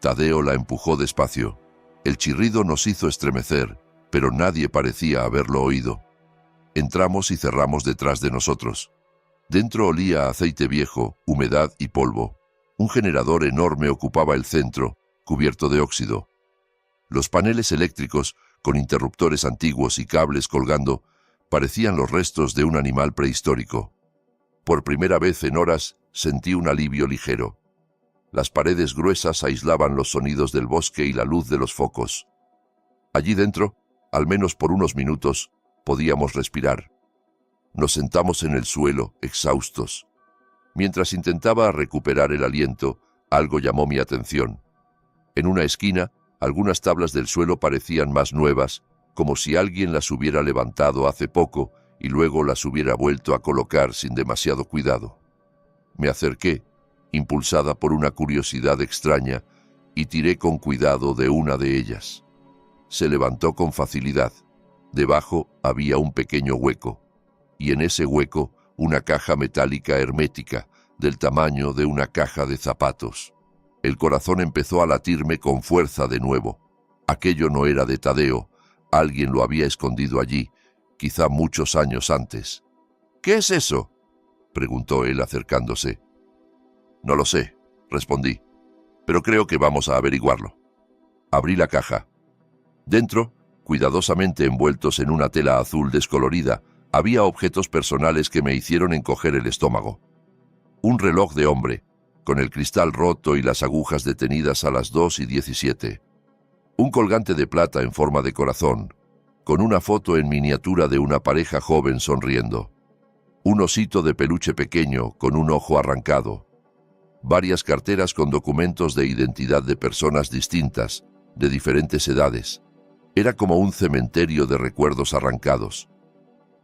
Speaker 1: Tadeo la empujó despacio. El chirrido nos hizo estremecer, pero nadie parecía haberlo oído. Entramos y cerramos detrás de nosotros. Dentro olía a aceite viejo, humedad y polvo. Un generador enorme ocupaba el centro, cubierto de óxido. Los paneles eléctricos, con interruptores antiguos y cables colgando, parecían los restos de un animal prehistórico. Por primera vez en horas sentí un alivio ligero. Las paredes gruesas aislaban los sonidos del bosque y la luz de los focos. Allí dentro, al menos por unos minutos, podíamos respirar. Nos sentamos en el suelo, exhaustos. Mientras intentaba recuperar el aliento, algo llamó mi atención. En una esquina, algunas tablas del suelo parecían más nuevas, como si alguien las hubiera levantado hace poco y luego las hubiera vuelto a colocar sin demasiado cuidado. Me acerqué, impulsada por una curiosidad extraña, y tiré con cuidado de una de ellas. Se levantó con facilidad. Debajo había un pequeño hueco, y en ese hueco una caja metálica hermética, del tamaño de una caja de zapatos. El corazón empezó a latirme con fuerza de nuevo. Aquello no era de Tadeo, alguien lo había escondido allí, quizá muchos años antes. «¿Qué es eso?», preguntó él acercándose. «No lo sé», respondí, «pero creo que vamos a averiguarlo». Abrí la caja. Dentro, cuidadosamente envueltos en una tela azul descolorida, había objetos personales que me hicieron encoger el estómago. Un reloj de hombre, con el cristal roto y las agujas detenidas a las 2:17. Un colgante de plata en forma de corazón, con una foto en miniatura de una pareja joven sonriendo. Un osito de peluche pequeño con un ojo arrancado. Varias carteras con documentos de identidad de personas distintas, de diferentes edades. Era como un cementerio de recuerdos arrancados.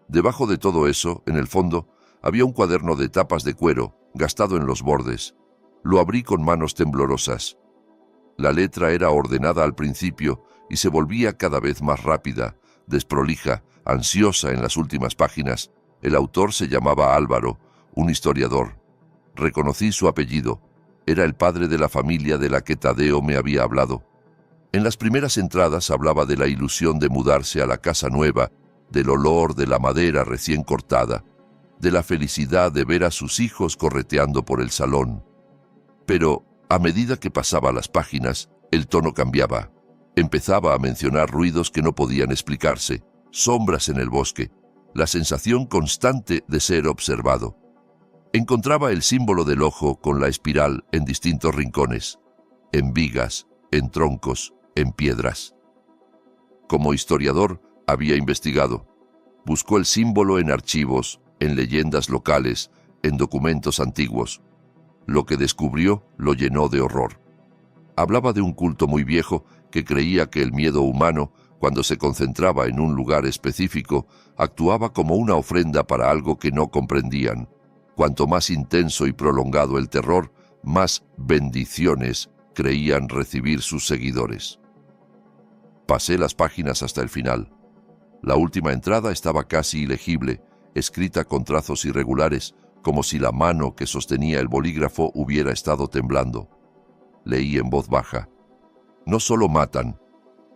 Speaker 1: Debajo de todo eso, en el fondo, había un cuaderno de tapas de cuero, gastado en los bordes. Lo abrí con manos temblorosas. La letra era ordenada al principio y se volvía cada vez más rápida, desprolija, ansiosa en las últimas páginas. El autor se llamaba Álvaro, un historiador. Reconocí su apellido. Era el padre de la familia de la que Tadeo me había hablado. En las primeras entradas hablaba de la ilusión de mudarse a la casa nueva, del olor de la madera recién cortada, de la felicidad de ver a sus hijos correteando por el salón. Pero, a medida que pasaba las páginas, el tono cambiaba. Empezaba a mencionar ruidos que no podían explicarse, sombras en el bosque, la sensación constante de ser observado. Encontraba el símbolo del ojo con la espiral en distintos rincones, en vigas, en troncos, en piedras. Como historiador, había investigado. Buscó el símbolo en archivos, en leyendas locales, en documentos antiguos. Lo que descubrió lo llenó de horror. Hablaba de un culto muy viejo que creía que el miedo humano, cuando se concentraba en un lugar específico, actuaba como una ofrenda para algo que no comprendían. Cuanto más intenso y prolongado el terror, más bendiciones creían recibir sus seguidores. Pasé las páginas hasta el final. La última entrada estaba casi ilegible, escrita con trazos irregulares, como si la mano que sostenía el bolígrafo hubiera estado temblando. Leí en voz baja. No solo matan,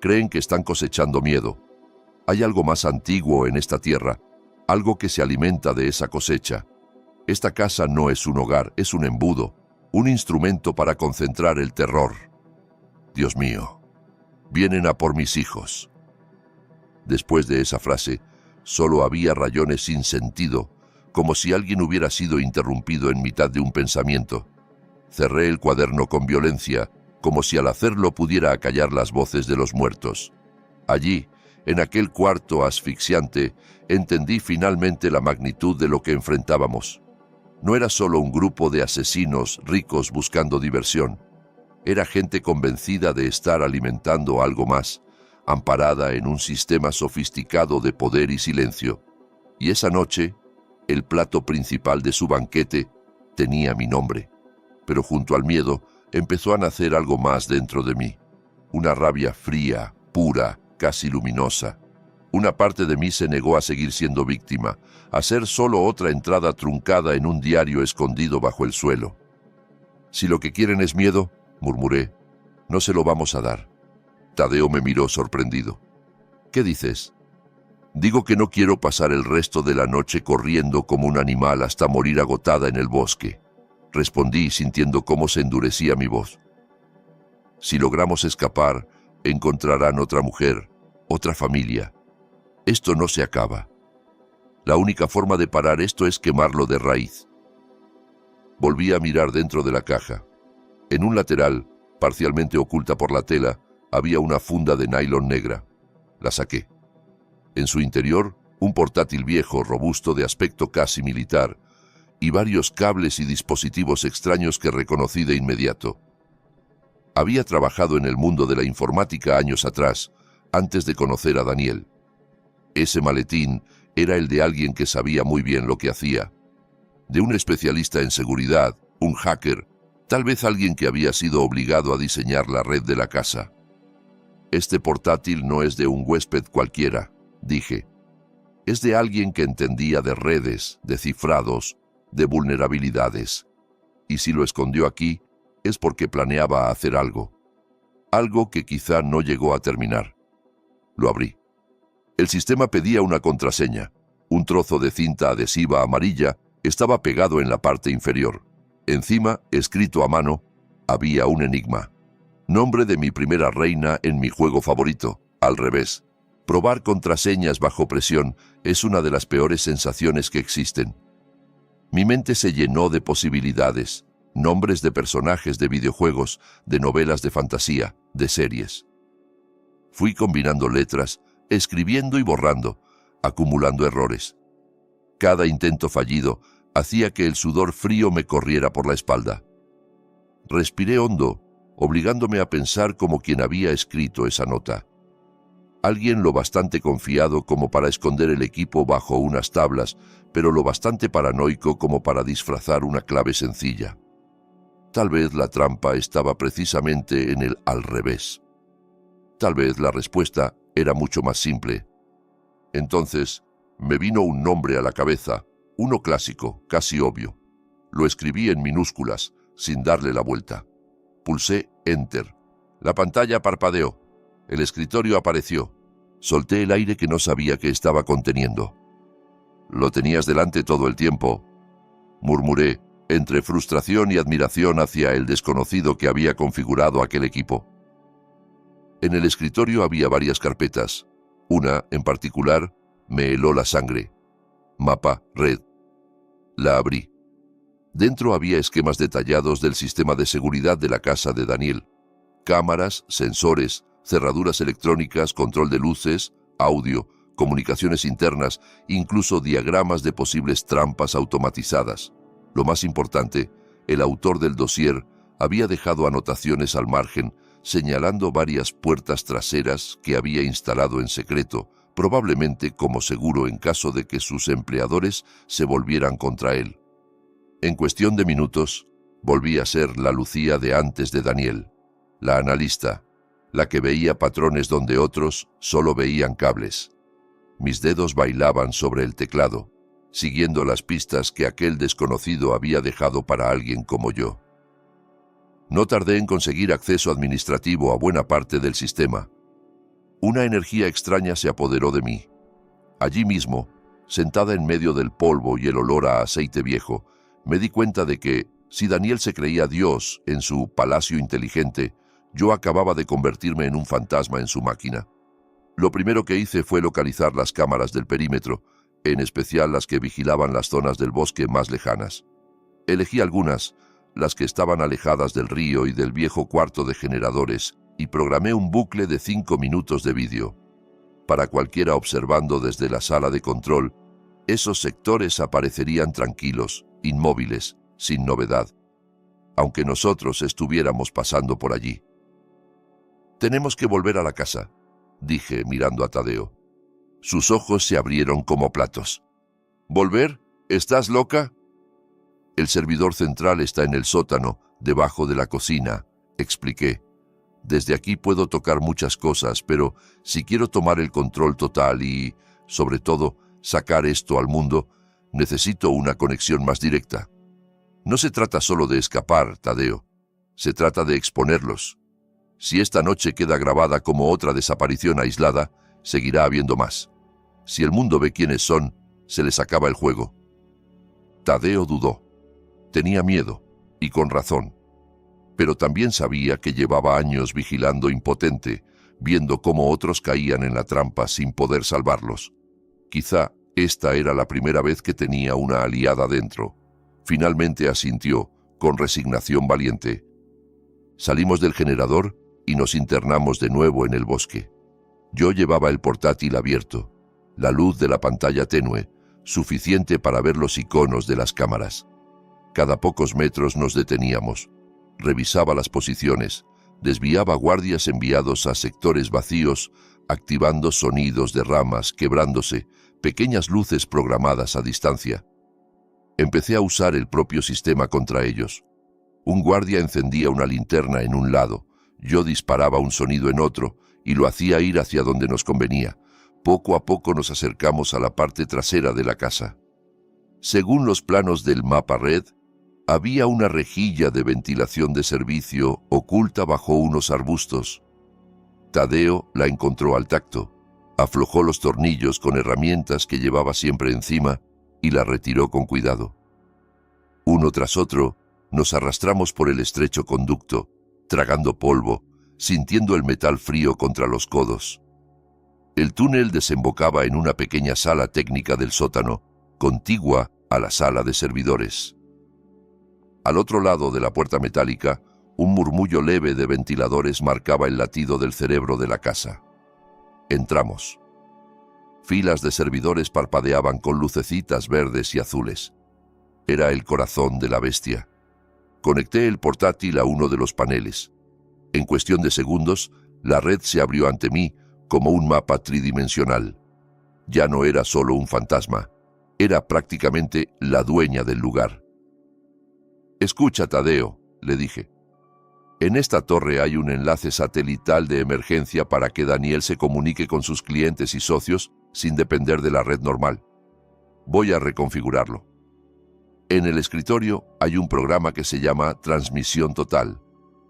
Speaker 1: creen que están cosechando miedo. Hay algo más antiguo en esta tierra, algo que se alimenta de esa cosecha. Esta casa no es un hogar, es un embudo, un instrumento para concentrar el terror. Dios mío, vienen a por mis hijos. Después de esa frase, solo había rayones sin sentido, como si alguien hubiera sido interrumpido en mitad de un pensamiento. Cerré el cuaderno con violencia, como si al hacerlo pudiera acallar las voces de los muertos. Allí, en aquel cuarto asfixiante, entendí finalmente la magnitud de lo que enfrentábamos. No era solo un grupo de asesinos ricos buscando diversión. Era gente convencida de estar alimentando algo más, amparada en un sistema sofisticado de poder y silencio. Y esa noche, el plato principal de su banquete tenía mi nombre. Pero junto al miedo empezó a nacer algo más dentro de mí. Una rabia fría, pura, casi luminosa. Una parte de mí se negó a seguir siendo víctima, a ser solo otra entrada truncada en un diario escondido bajo el suelo. «Si lo que quieren es miedo», murmuré, «no se lo vamos a dar». Tadeo me miró sorprendido. «¿Qué dices?» «Digo que no quiero pasar el resto de la noche corriendo como un animal hasta morir agotada en el bosque», respondí sintiendo cómo se endurecía mi voz. «Si logramos escapar, encontrarán otra mujer, otra familia. Esto no se acaba. La única forma de parar esto es quemarlo de raíz». Volví a mirar dentro de la caja. En un lateral, parcialmente oculta por la tela, había una funda de nylon negra. La saqué. En su interior, un portátil viejo, robusto, de aspecto casi militar, y varios cables y dispositivos extraños que reconocí de inmediato. Había trabajado en el mundo de la informática años atrás, antes de conocer a Daniel. Ese maletín era el de alguien que sabía muy bien lo que hacía. De un especialista en seguridad, un hacker, tal vez alguien que había sido obligado a diseñar la red de la casa. «Este portátil no es de un huésped cualquiera», dije. «Es de alguien que entendía de redes, de cifrados, de vulnerabilidades. Y si lo escondió aquí, es porque planeaba hacer algo. Algo que quizá no llegó a terminar». Lo abrí. El sistema pedía una contraseña. Un trozo de cinta adhesiva amarilla estaba pegado en la parte inferior. Encima, escrito a mano, había un enigma. Nombre de mi primera reina en mi juego favorito, al revés. Probar contraseñas bajo presión es una de las peores sensaciones que existen. Mi mente se llenó de posibilidades, nombres de personajes de videojuegos, de novelas de fantasía, de series. Fui combinando letras, escribiendo y borrando, acumulando errores. Cada intento fallido hacía que el sudor frío me corriera por la espalda. Respiré hondo, obligándome a pensar como quien había escrito esa nota. Alguien lo bastante confiado como para esconder el equipo bajo unas tablas, pero lo bastante paranoico como para disfrazar una clave sencilla. Tal vez la trampa estaba precisamente en el al revés. Tal vez la respuesta era mucho más simple. Entonces me vino un nombre a la cabeza, uno clásico, casi obvio. Lo escribí en minúsculas, sin darle la vuelta. Pulsé Enter. La pantalla parpadeó. El escritorio apareció. Solté el aire que no sabía que estaba conteniendo. «Lo tenías delante todo el tiempo», murmuré, entre frustración y admiración hacia el desconocido que había configurado aquel equipo. En el escritorio había varias carpetas. Una, en particular, me heló la sangre. Mapa Red. La abrí. Dentro había esquemas detallados del sistema de seguridad de la casa de Daniel. Cámaras, sensores, cerraduras electrónicas, control de luces, audio, comunicaciones internas, incluso diagramas de posibles trampas automatizadas. Lo más importante, el autor del dossier había dejado anotaciones al margen, señalando varias puertas traseras que había instalado en secreto, probablemente como seguro en caso de que sus empleadores se volvieran contra él. En cuestión de minutos, volví a ser la Lucía de antes de Daniel, la analista, la que veía patrones donde otros solo veían cables. Mis dedos bailaban sobre el teclado, siguiendo las pistas que aquel desconocido había dejado para alguien como yo. No tardé en conseguir acceso administrativo a buena parte del sistema. Una energía extraña se apoderó de mí. Allí mismo, sentada en medio del polvo y el olor a aceite viejo, me di cuenta de que, si Daniel se creía Dios en su palacio inteligente, yo acababa de convertirme en un fantasma en su máquina. Lo primero que hice fue localizar las cámaras del perímetro, en especial las que vigilaban las zonas del bosque más lejanas. Elegí algunas, las que estaban alejadas del río y del viejo cuarto de generadores, y programé un bucle de 5 minutos de vídeo. Para cualquiera observando desde la sala de control, esos sectores aparecerían tranquilos, inmóviles, sin novedad, aunque nosotros estuviéramos pasando por allí. «Tenemos que volver a la casa», dije mirando a Tadeo. Sus ojos se abrieron como platos. «¿Volver? ¿Estás loca?» «El servidor central está en el sótano, debajo de la cocina», expliqué. Desde aquí puedo tocar muchas cosas, pero si quiero tomar el control total y, sobre todo, sacar esto al mundo, necesito una conexión más directa. No se trata solo de escapar, Tadeo. Se trata de exponerlos. Si esta noche queda grabada como otra desaparición aislada, seguirá habiendo más. Si el mundo ve quiénes son, se les acaba el juego. Tadeo dudó. Tenía miedo, y con razón. Pero también sabía que llevaba años vigilando impotente, viendo cómo otros caían en la trampa sin poder salvarlos. Quizá esta era la primera vez que tenía una aliada dentro. Finalmente asintió, con resignación valiente. Salimos del generador y nos internamos de nuevo en el bosque. Yo llevaba el portátil abierto, la luz de la pantalla tenue, suficiente para ver los iconos de las cámaras. Cada pocos metros nos deteníamos. Revisaba las posiciones, desviaba guardias enviados a sectores vacíos, activando sonidos de ramas quebrándose, pequeñas luces programadas a distancia. Empecé a usar el propio sistema contra ellos. Un guardia encendía una linterna en un lado, yo disparaba un sonido en otro y lo hacía ir hacia donde nos convenía. Poco a poco nos acercamos a la parte trasera de la casa. Según los planos del mapa red, había una rejilla de ventilación de servicio oculta bajo unos arbustos. Tadeo la encontró al tacto, aflojó los tornillos con herramientas que llevaba siempre encima y la retiró con cuidado. Uno tras otro, nos arrastramos por el estrecho conducto, tragando polvo, sintiendo el metal frío contra los codos. El túnel desembocaba en una pequeña sala técnica del sótano, contigua a la sala de servidores. Al otro lado de la puerta metálica, un murmullo leve de ventiladores marcaba el latido del cerebro de la casa. Entramos. Filas de servidores parpadeaban con lucecitas verdes y azules. Era el corazón de la bestia. Conecté el portátil a uno de los paneles. En cuestión de segundos, la red se abrió ante mí como un mapa tridimensional. Ya no era solo un fantasma, era prácticamente la dueña del lugar. «Escucha, Tadeo», le dije. «En esta torre hay un enlace satelital de emergencia para que Daniel se comunique con sus clientes y socios sin depender de la red normal. Voy a reconfigurarlo. En el escritorio hay un programa que se llama Transmisión Total.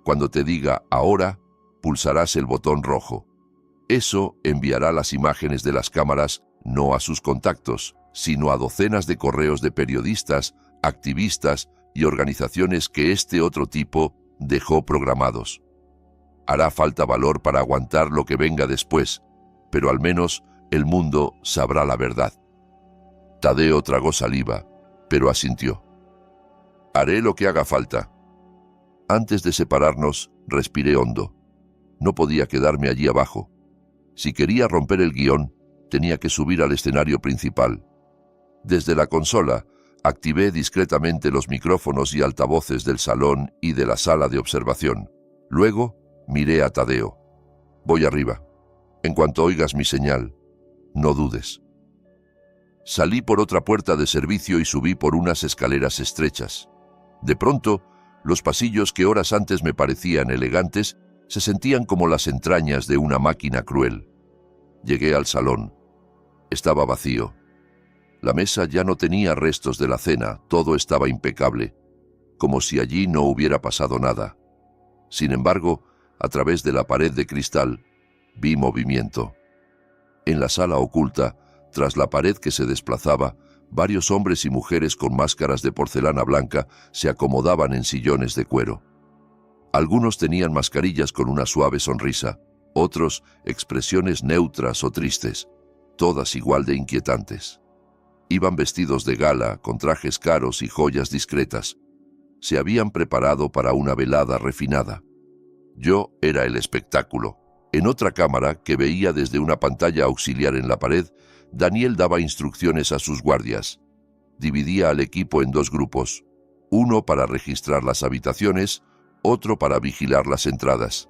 Speaker 1: Cuando te diga ahora, pulsarás el botón rojo. Eso enviará las imágenes de las cámaras no a sus contactos, sino a docenas de correos de periodistas, activistas y organizaciones que este otro tipo dejó programados. Hará falta valor para aguantar lo que venga después, pero al menos el mundo sabrá la verdad». Tadeo tragó saliva, pero asintió. «Haré lo que haga falta». Antes de separarnos, respiré hondo. No podía quedarme allí abajo. Si quería romper el guión, tenía que subir al escenario principal. Desde la consola, activé discretamente los micrófonos y altavoces del salón y de la sala de observación. Luego, miré a Tadeo. «Voy arriba. En cuanto oigas mi señal, no dudes». Salí por otra puerta de servicio y subí por unas escaleras estrechas. De pronto, los pasillos que horas antes me parecían elegantes se sentían como las entrañas de una máquina cruel. Llegué al salón. Estaba vacío. La mesa ya no tenía restos de la cena, todo estaba impecable, como si allí no hubiera pasado nada. Sin embargo, a través de la pared de cristal, vi movimiento. En la sala oculta, tras la pared que se desplazaba, varios hombres y mujeres con máscaras de porcelana blanca se acomodaban en sillones de cuero. Algunos tenían mascarillas con una suave sonrisa, otros expresiones neutras o tristes, todas igual de inquietantes. Iban vestidos de gala, con trajes caros y joyas discretas. Se habían preparado para una velada refinada. Yo era el espectáculo. En otra cámara, que veía desde una pantalla auxiliar en la pared, Daniel daba instrucciones a sus guardias. Dividía al equipo en dos grupos, uno para registrar las habitaciones, otro para vigilar las entradas.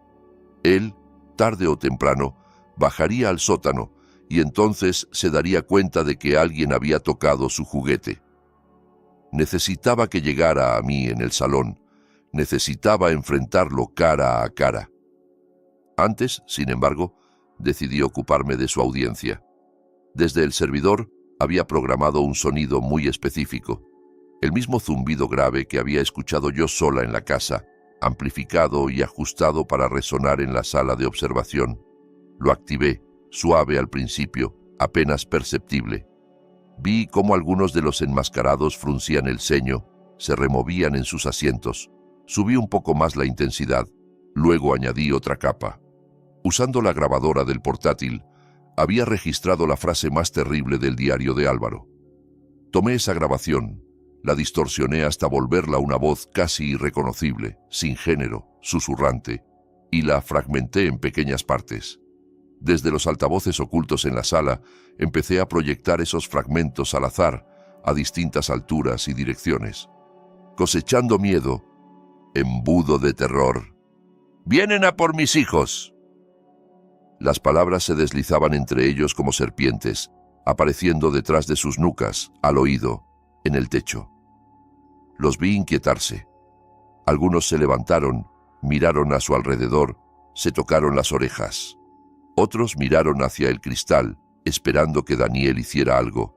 Speaker 1: Él, tarde o temprano, bajaría al sótano y entonces se daría cuenta de que alguien había tocado su juguete. Necesitaba que llegara a mí en el salón. Necesitaba enfrentarlo cara a cara. Antes, sin embargo, decidí ocuparme de su audiencia. Desde el servidor había programado un sonido muy específico, el mismo zumbido grave que había escuchado yo sola en la casa, amplificado y ajustado para resonar en la sala de observación. Lo activé, suave al principio, apenas perceptible. Vi cómo algunos de los enmascarados fruncían el ceño, se removían en sus asientos. Subí un poco más la intensidad, luego añadí otra capa. Usando la grabadora del portátil, había registrado la frase más terrible del diario de Álvaro. Tomé esa grabación, la distorsioné hasta volverla una voz casi irreconocible, sin género, susurrante, y la fragmenté en pequeñas partes. Desde los altavoces ocultos en la sala, empecé a proyectar esos fragmentos al azar, a distintas alturas y direcciones. Cosechando miedo, embudo de terror. «¡Vienen a por mis hijos!». Las palabras se deslizaban entre ellos como serpientes, apareciendo detrás de sus nucas, al oído, en el techo. Los vi inquietarse. Algunos se levantaron, miraron a su alrededor, se tocaron las orejas. Otros miraron hacia el cristal, esperando que Daniel hiciera algo.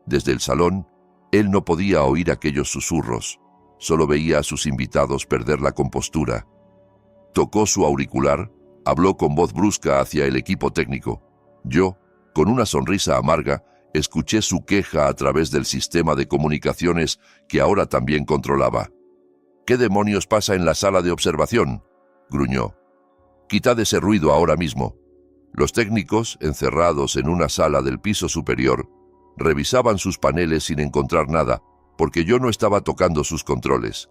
Speaker 1: Desde el salón, él no podía oír aquellos susurros, solo veía a sus invitados perder la compostura. Tocó su auricular, habló con voz brusca hacia el equipo técnico. Yo, con una sonrisa amarga, escuché su queja a través del sistema de comunicaciones que ahora también controlaba. «¿Qué demonios pasa en la sala de observación?», gruñó. «Quitad ese ruido ahora mismo». Los técnicos, encerrados en una sala del piso superior, revisaban sus paneles sin encontrar nada, porque yo no estaba tocando sus controles.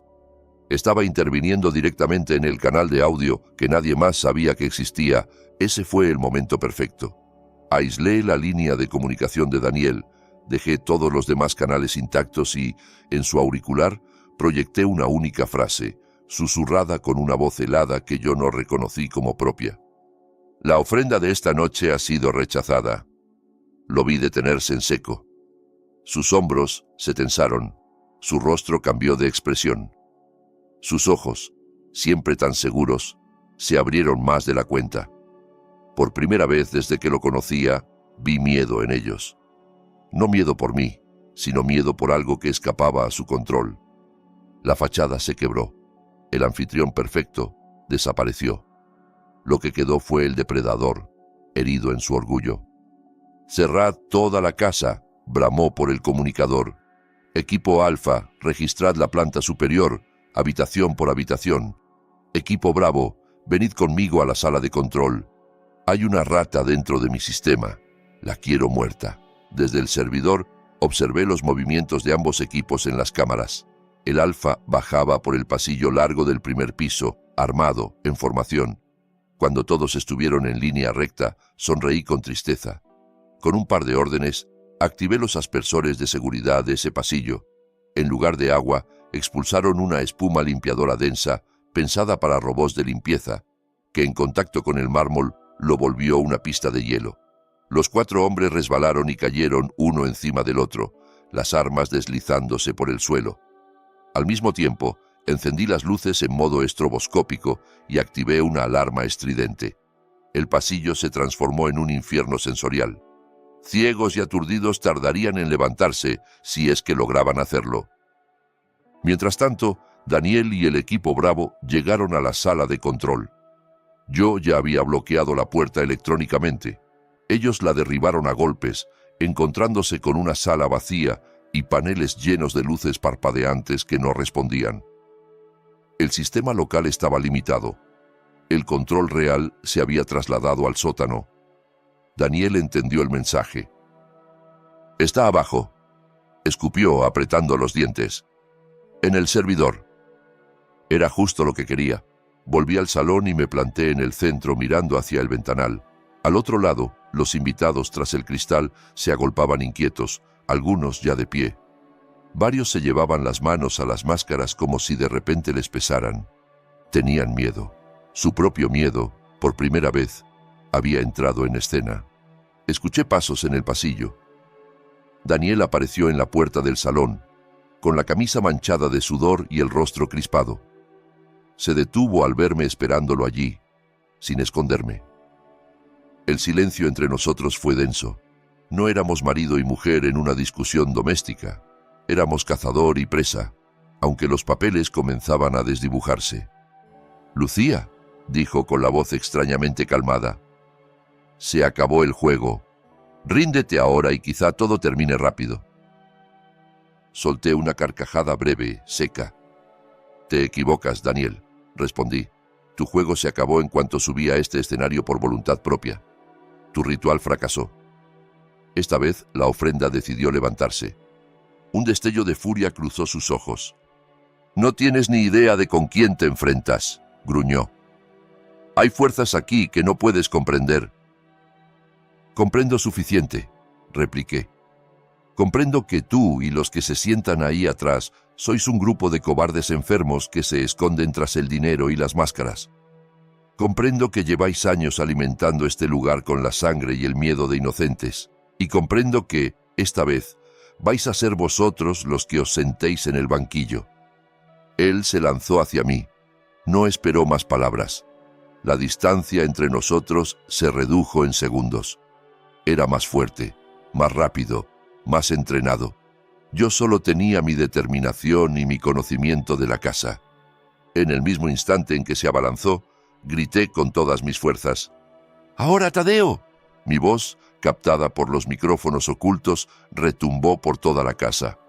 Speaker 1: Estaba interviniendo directamente en el canal de audio que nadie más sabía que existía. Ese fue el momento perfecto. Aislé la línea de comunicación de Daniel, dejé todos los demás canales intactos y, en su auricular, proyecté una única frase, susurrada con una voz helada que yo no reconocí como propia. «La ofrenda de esta noche ha sido rechazada». Lo vi detenerse en seco. Sus hombros se tensaron, su rostro cambió de expresión. Sus ojos, siempre tan seguros, se abrieron más de la cuenta. Por primera vez desde que lo conocía, vi miedo en ellos. No miedo por mí, sino miedo por algo que escapaba a su control. La fachada se quebró. El anfitrión perfecto desapareció. Lo que quedó fue el depredador, herido en su orgullo. «Cerrad toda la casa», bramó por el comunicador. «Equipo Alfa, registrad la planta superior, habitación por habitación. Equipo Bravo, venid conmigo a la sala de control. Hay una rata dentro de mi sistema. La quiero muerta». Desde el servidor, observé los movimientos de ambos equipos en las cámaras. El Alfa bajaba por el pasillo largo del primer piso, armado, en formación. Cuando todos estuvieron en línea recta, sonreí con tristeza. Con un par de órdenes, activé los aspersores de seguridad de ese pasillo. En lugar de agua, expulsaron una espuma limpiadora densa, pensada para robots de limpieza, que en contacto con el mármol lo volvió una pista de hielo. Los 4 hombres resbalaron y cayeron uno encima del otro, las armas deslizándose por el suelo. Al mismo tiempo, encendí las luces en modo estroboscópico y activé una alarma estridente. El pasillo se transformó en un infierno sensorial. Ciegos y aturdidos tardarían en levantarse si es que lograban hacerlo. Mientras tanto, Daniel y el equipo Bravo llegaron a la sala de control. Yo ya había bloqueado la puerta electrónicamente. Ellos la derribaron a golpes, encontrándose con una sala vacía y paneles llenos de luces parpadeantes que no respondían. El sistema local estaba limitado. El control real se había trasladado al sótano. Daniel entendió el mensaje. «Está abajo», escupió apretando los dientes. «En el servidor». Era justo lo que quería. Volví al salón y me planté en el centro mirando hacia el ventanal. Al otro lado, los invitados tras el cristal se agolpaban inquietos, algunos ya de pie. Varios se llevaban las manos a las máscaras como si de repente les pesaran. Tenían miedo. Su propio miedo, por primera vez, había entrado en escena. Escuché pasos en el pasillo. Daniel apareció en la puerta del salón, con la camisa manchada de sudor y el rostro crispado. Se detuvo al verme esperándolo allí. sin esconderme. El silencio entre nosotros fue denso. No éramos marido y mujer en una discusión doméstica. Éramos cazador y presa, aunque los papeles comenzaban a desdibujarse. «Lucía», dijo con la voz extrañamente calmada, «se acabó el juego. Ríndete ahora y quizá todo termine rápido». Solté una carcajada breve, seca. «Te equivocas, Daniel», respondí. «Tu juego se acabó en cuanto subí a este escenario por voluntad propia. Tu ritual fracasó». Esta vez la ofrenda decidió levantarse. Un destello de furia cruzó sus ojos. «No tienes ni idea de con quién te enfrentas», gruñó. «Hay fuerzas aquí que no puedes comprender». «Comprendo suficiente», repliqué. «Comprendo que tú y los que se sientan ahí atrás sois un grupo de cobardes enfermos que se esconden tras el dinero y las máscaras. Comprendo que lleváis años alimentando este lugar con la sangre y el miedo de inocentes. Y comprendo que, esta vez, vais a ser vosotros los que os sentéis en el banquillo». Él se lanzó hacia mí. No esperó más palabras. La distancia entre nosotros se redujo en segundos. Era más fuerte, más rápido, más entrenado. Yo solo tenía mi determinación y mi conocimiento de la casa. En el mismo instante en que se abalanzó, grité con todas mis fuerzas: «¡Ahora, Tadeo!». Mi voz, captada por los micrófonos ocultos, retumbó por toda la casa.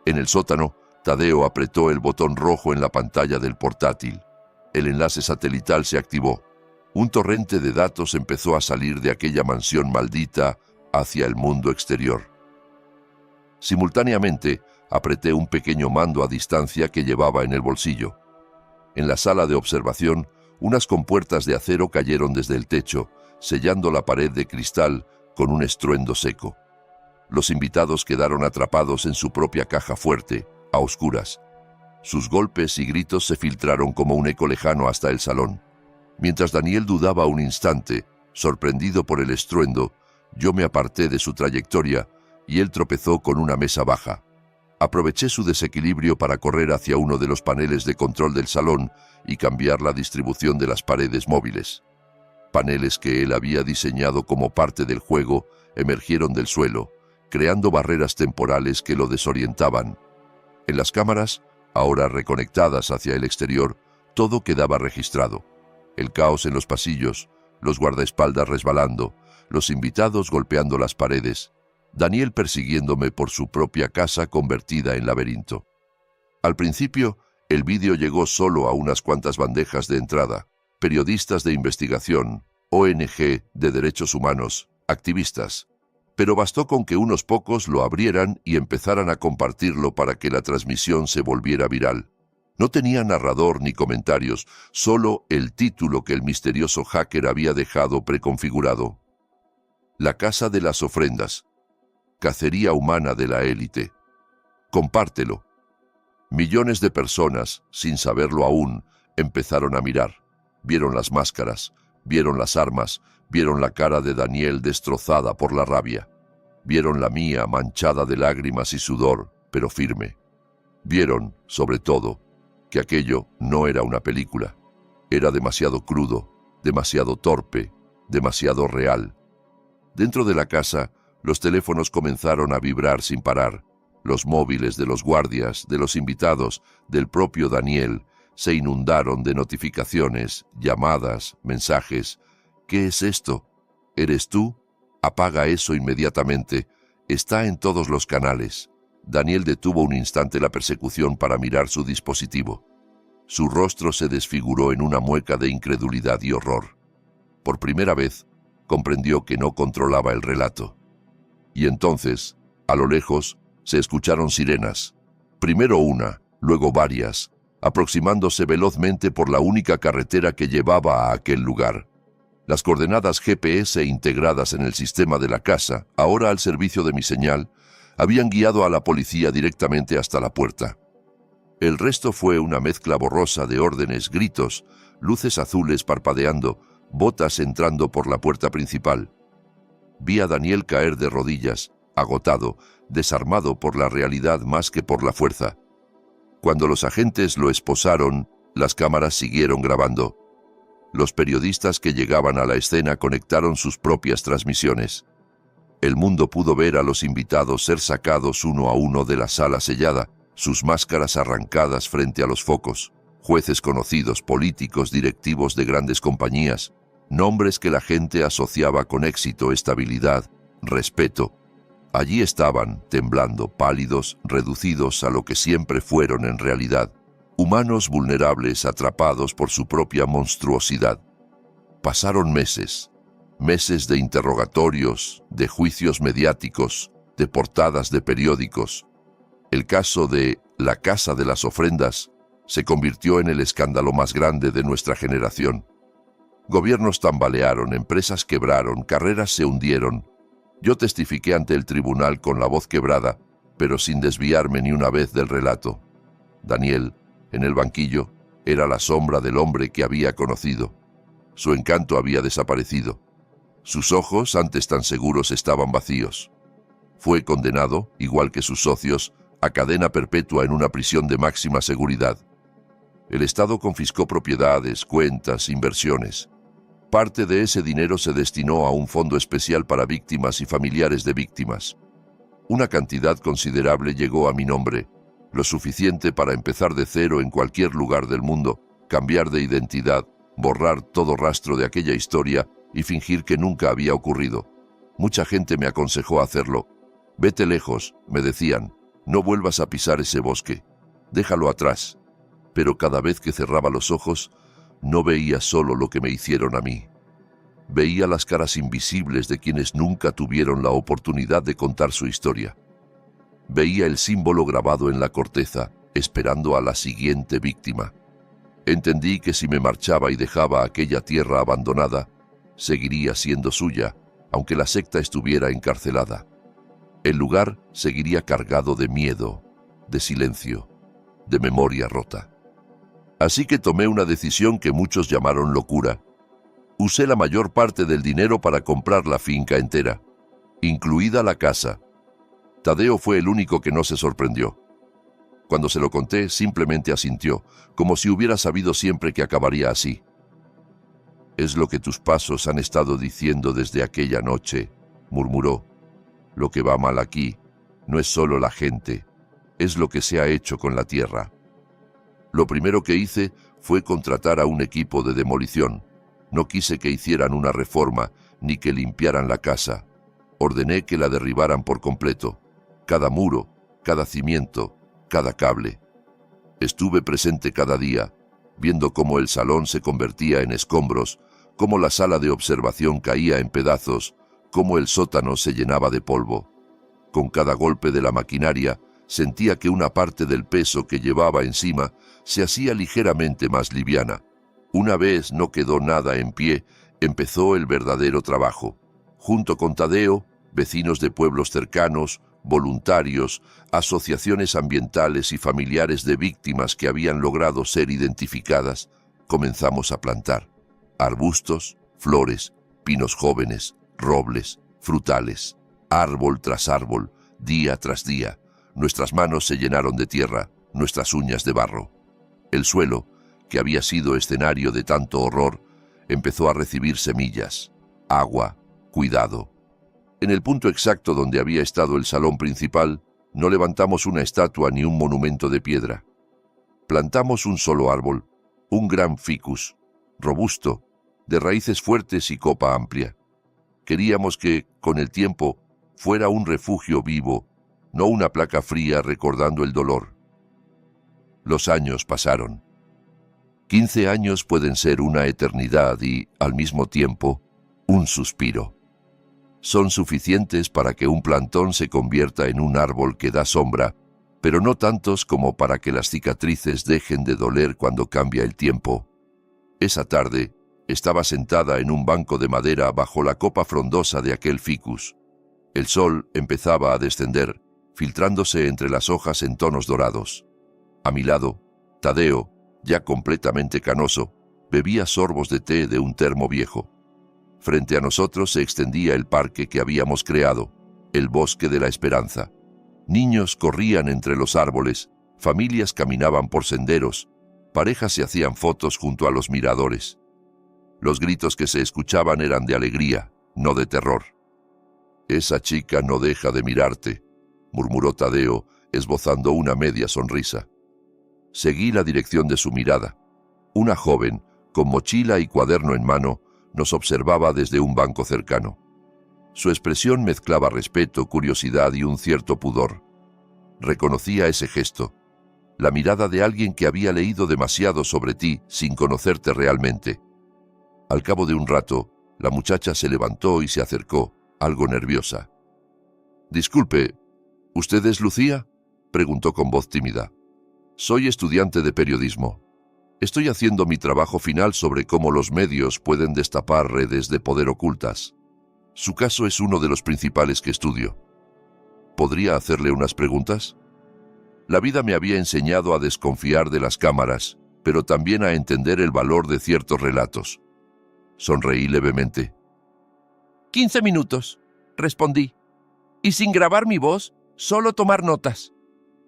Speaker 1: En el sótano, Tadeo apretó el botón rojo en la pantalla del portátil. El enlace satelital se activó. Un torrente de datos empezó a salir de aquella mansión maldita hacia el mundo exterior. Simultáneamente, apreté un pequeño mando a distancia que llevaba en el bolsillo. En la sala de observación, unas compuertas de acero cayeron desde el techo, sellando la pared de cristal con un estruendo seco. Los invitados quedaron atrapados en su propia caja fuerte, a oscuras. Sus golpes y gritos se filtraron como un eco lejano hasta el salón. Mientras Daniel dudaba un instante, sorprendido por el estruendo, yo me aparté de su trayectoria y él tropezó con una mesa baja. Aproveché su desequilibrio para correr hacia uno de los paneles de control del salón y cambiar la distribución de las paredes móviles. Paneles que él había diseñado como parte del juego emergieron del suelo, creando barreras temporales que lo desorientaban. En las cámaras, ahora reconectadas hacia el exterior, todo quedaba registrado. El caos en los pasillos, los guardaespaldas resbalando, los invitados golpeando las paredes, Daniel persiguiéndome por su propia casa convertida en laberinto. Al principio, el vídeo llegó solo a unas cuantas bandejas de entrada: periodistas de investigación, ONG de derechos humanos, activistas. Pero bastó con que unos pocos lo abrieran y empezaran a compartirlo para que la transmisión se volviera viral. No tenía narrador ni comentarios, solo el título que el misterioso hacker había dejado preconfigurado: La Casa de las Ofrendas. Cacería humana de la élite. Compártelo. Millones de personas, sin saberlo aún, empezaron a mirar. Vieron las máscaras, vieron las armas, vieron la cara de Daniel destrozada por la rabia. Vieron la mía manchada de lágrimas y sudor, pero firme. Vieron, sobre todo, que aquello no era una película. Era demasiado crudo, demasiado torpe, demasiado real. Dentro de la casa, los teléfonos comenzaron a vibrar sin parar. Los móviles de los guardias, de los invitados, del propio Daniel, se inundaron de notificaciones, llamadas, mensajes. ¿Qué es esto? ¿Eres tú? Apaga eso inmediatamente. Está en todos los canales. Daniel detuvo un instante la persecución para mirar su dispositivo. Su rostro se desfiguró en una mueca de incredulidad y horror. Por primera vez, comprendió que no controlaba el relato. Y entonces, a lo lejos, se escucharon sirenas. Primero una, luego varias, aproximándose velozmente por la única carretera que llevaba a aquel lugar. Las coordenadas GPS integradas en el sistema de la casa, ahora al servicio de mi señal, habían guiado a la policía directamente hasta la puerta. El resto fue una mezcla borrosa de órdenes, gritos, luces azules parpadeando, botas entrando por la puerta principal. Vi a Daniel caer de rodillas, agotado, desarmado por la realidad más que por la fuerza. Cuando los agentes lo esposaron, las cámaras siguieron grabando. Los periodistas que llegaban a la escena conectaron sus propias transmisiones. El mundo pudo ver a los invitados ser sacados uno a uno de la sala sellada, sus máscaras arrancadas frente a los focos. Jueces conocidos, políticos, directivos de grandes compañías, nombres que la gente asociaba con éxito, estabilidad, respeto. Allí estaban, temblando, pálidos, reducidos a lo que siempre fueron en realidad, humanos vulnerables atrapados por su propia monstruosidad. Pasaron meses, meses de interrogatorios, de juicios mediáticos, de portadas de periódicos. El caso de la Casa de las Ofrendas se convirtió en el escándalo más grande de nuestra generación. Gobiernos tambalearon, empresas quebraron, carreras se hundieron. Yo testifiqué ante el tribunal con la voz quebrada, pero sin desviarme ni una vez del relato. Daniel, en el banquillo, era la sombra del hombre que había conocido. Su encanto había desaparecido. Sus ojos, antes tan seguros, estaban vacíos. Fue condenado, igual que sus socios, a cadena perpetua en una prisión de máxima seguridad. El Estado confiscó propiedades, cuentas, inversiones. Parte de ese dinero se destinó a un fondo especial para víctimas y familiares de víctimas. Una cantidad considerable llegó a mi nombre, lo suficiente para empezar de cero en cualquier lugar del mundo, cambiar de identidad, borrar todo rastro de aquella historia y fingir que nunca había ocurrido. Mucha gente me aconsejó hacerlo. Vete lejos, me decían, no vuelvas a pisar ese bosque, déjalo atrás. Pero cada vez que cerraba los ojos, no veía solo lo que me hicieron a mí. Veía las caras invisibles de quienes nunca tuvieron la oportunidad de contar su historia. Veía el símbolo grabado en la corteza, esperando a la siguiente víctima. Entendí que si me marchaba y dejaba aquella tierra abandonada, seguiría siendo suya, aunque la secta estuviera encarcelada. El lugar seguiría cargado de miedo, de silencio, de memoria rota. Así que tomé una decisión que muchos llamaron locura. Usé la mayor parte del dinero para comprar la finca entera, incluida la casa. Tadeo fue el único que no se sorprendió. Cuando se lo conté, simplemente asintió, como si hubiera sabido siempre que acabaría así. «Es lo que tus pasos han estado diciendo desde aquella noche», murmuró. «Lo que va mal aquí no es solo la gente, es lo que se ha hecho con la tierra». Lo primero que hice fue contratar a un equipo de demolición. No quise que hicieran una reforma ni que limpiaran la casa. Ordené que la derribaran por completo. Cada muro, cada cimiento, cada cable. Estuve presente cada día, viendo cómo el salón se convertía en escombros, cómo la sala de observación caía en pedazos, cómo el sótano se llenaba de polvo. Con cada golpe de la maquinaria, sentía que una parte del peso que llevaba encima se hacía ligeramente más liviana. Una vez no quedó nada en pie, empezó el verdadero trabajo. Junto con Tadeo, vecinos de pueblos cercanos, voluntarios, asociaciones ambientales y familiares de víctimas que habían logrado ser identificadas, comenzamos a plantar arbustos, flores, pinos jóvenes, robles, frutales, árbol tras árbol, día tras día. Nuestras manos se llenaron de tierra, nuestras uñas de barro. El suelo, que había sido escenario de tanto horror, empezó a recibir semillas, agua, cuidado. En el punto exacto donde había estado el salón principal, no levantamos una estatua ni un monumento de piedra. Plantamos un solo árbol, un gran ficus, robusto, de raíces fuertes y copa amplia. Queríamos que, con el tiempo, fuera un refugio vivo, no una placa fría recordando el dolor. Los años pasaron. 15 años pueden ser una eternidad y, al mismo tiempo, un suspiro. Son suficientes para que un plantón se convierta en un árbol que da sombra, pero no tantos como para que las cicatrices dejen de doler cuando cambia el tiempo. Esa tarde, estaba sentada en un banco de madera bajo la copa frondosa de aquel ficus. El sol empezaba a descender, filtrándose entre las hojas en tonos dorados. A mi lado, Tadeo, ya completamente canoso, bebía sorbos de té de un termo viejo. Frente a nosotros se extendía el parque que habíamos creado, el bosque de la esperanza. Niños corrían entre los árboles, familias caminaban por senderos, parejas se hacían fotos junto a los miradores. Los gritos que se escuchaban eran de alegría, no de terror. «Esa chica no deja de mirarte», murmuró Tadeo, esbozando una media sonrisa. Seguí la dirección de su mirada. Una joven, con mochila y cuaderno en mano, nos observaba desde un banco cercano. Su expresión mezclaba respeto, curiosidad y un cierto pudor. Reconocía ese gesto, la mirada de alguien que había leído demasiado sobre ti sin conocerte realmente. Al cabo de un rato, la muchacha se levantó y se acercó, algo nerviosa. «Disculpe, ¿usted es Lucía?», preguntó con voz tímida. «Soy estudiante de periodismo. Estoy haciendo mi trabajo final sobre cómo los medios pueden destapar redes de poder ocultas. Su caso es uno de los principales que estudio. ¿Podría hacerle unas preguntas?». La vida me había enseñado a desconfiar de las cámaras, pero también a entender el valor de ciertos relatos. Sonreí levemente. «15 minutos», respondí. «Y sin grabar mi voz, solo tomar notas».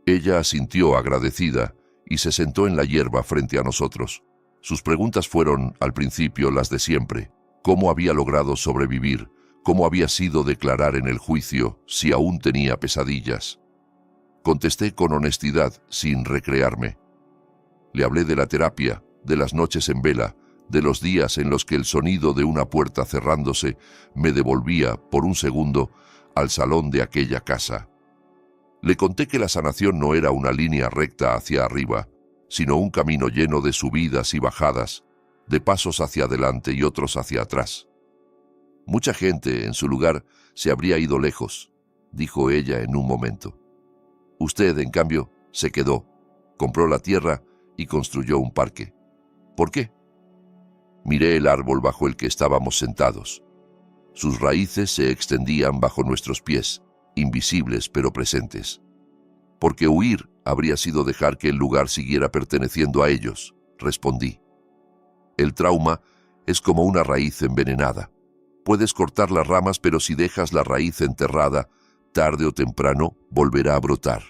Speaker 1: Ella asintió agradecida y se sentó en la hierba frente a nosotros. Sus preguntas fueron, al principio, las de siempre. ¿Cómo había logrado sobrevivir? ¿Cómo había sido declarar en el juicio si aún tenía pesadillas? Contesté con honestidad, sin recrearme. Le hablé de la terapia, de las noches en vela, de los días en los que el sonido de una puerta cerrándose me devolvía, por un segundo, al salón de aquella casa. Le conté que la sanación no era una línea recta hacia arriba, sino un camino lleno de subidas y bajadas, de pasos hacia adelante y otros hacia atrás. Mucha gente, en su lugar, se habría ido lejos, dijo ella en un momento. Usted, en cambio, se quedó, compró la tierra y construyó un parque. ¿Por qué? Miré el árbol bajo el que estábamos sentados. Sus raíces se extendían bajo nuestros pies, invisibles pero presentes. Porque huir habría sido dejar que el lugar siguiera perteneciendo a ellos, respondí. El trauma es como una raíz envenenada. Puedes cortar las ramas, pero si dejas la raíz enterrada, tarde o temprano volverá a brotar.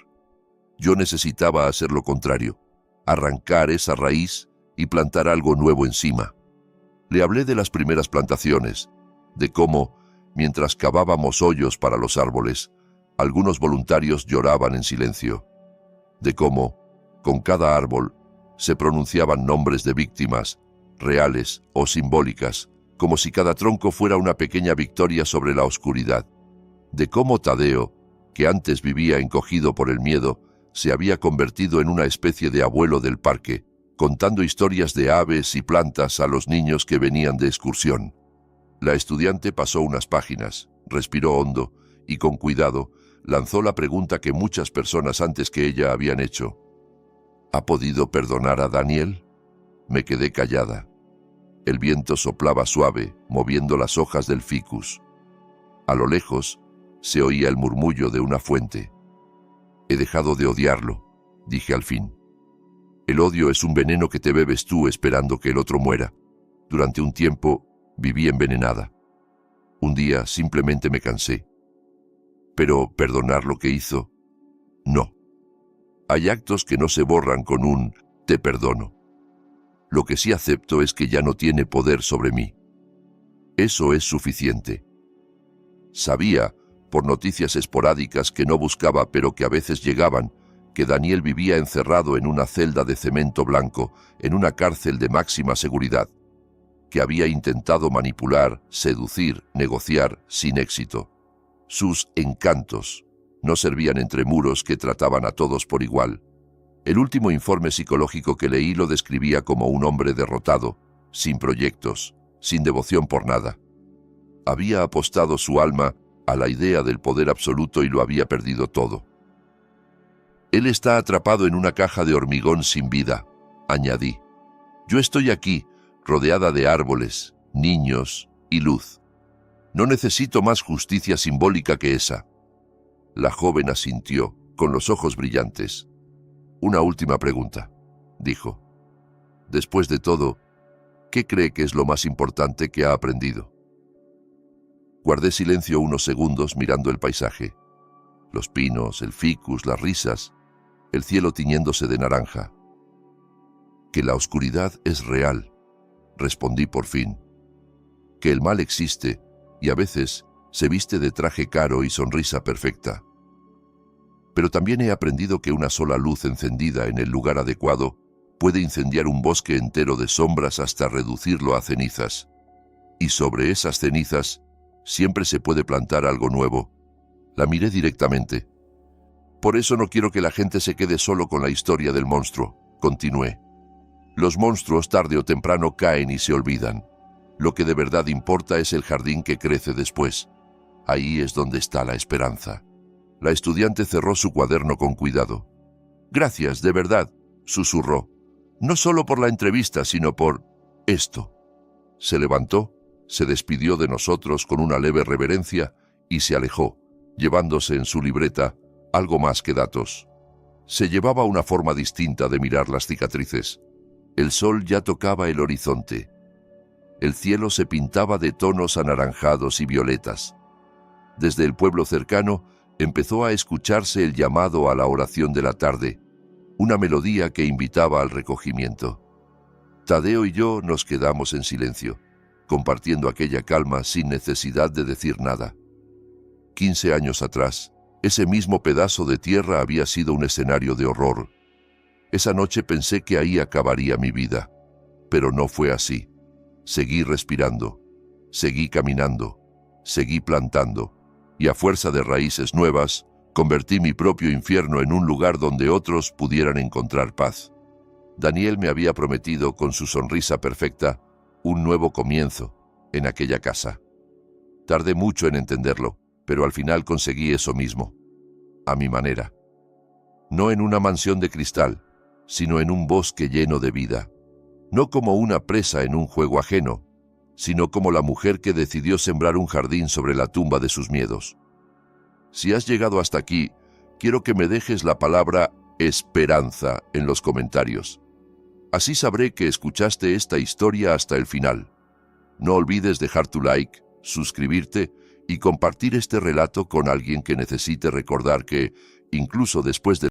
Speaker 1: Yo necesitaba hacer lo contrario, arrancar esa raíz y plantar algo nuevo encima. Le hablé de las primeras plantaciones, de cómo, mientras cavábamos hoyos para los árboles, algunos voluntarios lloraban en silencio, de cómo, con cada árbol, se pronunciaban nombres de víctimas, reales o simbólicas, como si cada tronco fuera una pequeña victoria sobre la oscuridad, de cómo Tadeo, que antes vivía encogido por el miedo, se había convertido en una especie de abuelo del parque, contando historias de aves y plantas a los niños que venían de excursión. La estudiante pasó unas páginas, respiró hondo y con cuidado lanzó la pregunta que muchas personas antes que ella habían hecho. ¿Ha podido perdonar a Daniel? Me quedé callada. El viento soplaba suave, moviendo las hojas del ficus. A lo lejos se oía el murmullo de una fuente. He dejado de odiarlo, dije al fin. El odio es un veneno que te bebes tú esperando que el otro muera. Durante un tiempo viví envenenada. Un día simplemente me cansé. Pero perdonar lo que hizo, no. Hay actos que no se borran con un «te perdono». Lo que sí acepto es que ya no tiene poder sobre mí. Eso es suficiente. Sabía, por noticias esporádicas que no buscaba pero que a veces llegaban, que Daniel vivía encerrado en una celda de cemento blanco, en una cárcel de máxima seguridad, que había intentado manipular, seducir, negociar, sin éxito. Sus encantos no servían entre muros que trataban a todos por igual. El último informe psicológico que leí lo describía como un hombre derrotado, sin proyectos, sin devoción por nada. Había apostado su alma a la idea del poder absoluto y lo había perdido todo. Él está atrapado en una caja de hormigón sin vida, añadí. Yo estoy aquí, rodeada de árboles, niños y luz. No necesito más justicia simbólica que esa. La joven asintió, con los ojos brillantes. Una última pregunta, dijo. Después de todo, ¿qué cree que es lo más importante que ha aprendido? Guardé silencio unos segundos mirando el paisaje. Los pinos, el ficus, las risas, el cielo tiñéndose de naranja. Que la oscuridad es real, respondí por fin, que el mal existe y a veces se viste de traje caro y sonrisa perfecta. Pero también he aprendido que una sola luz encendida en el lugar adecuado puede incendiar un bosque entero de sombras hasta reducirlo a cenizas. Y sobre esas cenizas siempre se puede plantar algo nuevo. La miré directamente. Por eso no quiero que la gente se quede solo con la historia del monstruo, continué. Los monstruos tarde o temprano caen y se olvidan. Lo que de verdad importa es el jardín que crece después. Ahí es donde está la esperanza. La estudiante cerró su cuaderno con cuidado. Gracias, de verdad, susurró. No solo por la entrevista, sino por esto. Se levantó, se despidió de nosotros con una leve reverencia y se alejó, llevándose en su libreta algo más que datos. Se llevaba una forma distinta de mirar las cicatrices. El sol ya tocaba el horizonte. El cielo se pintaba de tonos anaranjados y violetas. Desde el pueblo cercano empezó a escucharse el llamado a la oración de la tarde, una melodía que invitaba al recogimiento. Tadeo y yo nos quedamos en silencio, compartiendo aquella calma sin necesidad de decir nada. 15 años atrás, ese mismo pedazo de tierra había sido un escenario de horror. Esa noche pensé que ahí acabaría mi vida, pero no fue así. Seguí respirando, seguí caminando, seguí plantando, y a fuerza de raíces nuevas, convertí mi propio infierno en un lugar donde otros pudieran encontrar paz. Daniel me había prometido, con su sonrisa perfecta, un nuevo comienzo en aquella casa. Tardé mucho en entenderlo, pero al final conseguí eso mismo, a mi manera. No en una mansión de cristal, sino en un bosque lleno de vida. No como una presa en un juego ajeno, sino como la mujer que decidió sembrar un jardín sobre la tumba de sus miedos. Si has llegado hasta aquí, quiero que me dejes la palabra esperanza en los comentarios. Así sabré que escuchaste esta historia hasta el final. No olvides dejar tu like, suscribirte y compartir este relato con alguien que necesite recordar que, incluso después de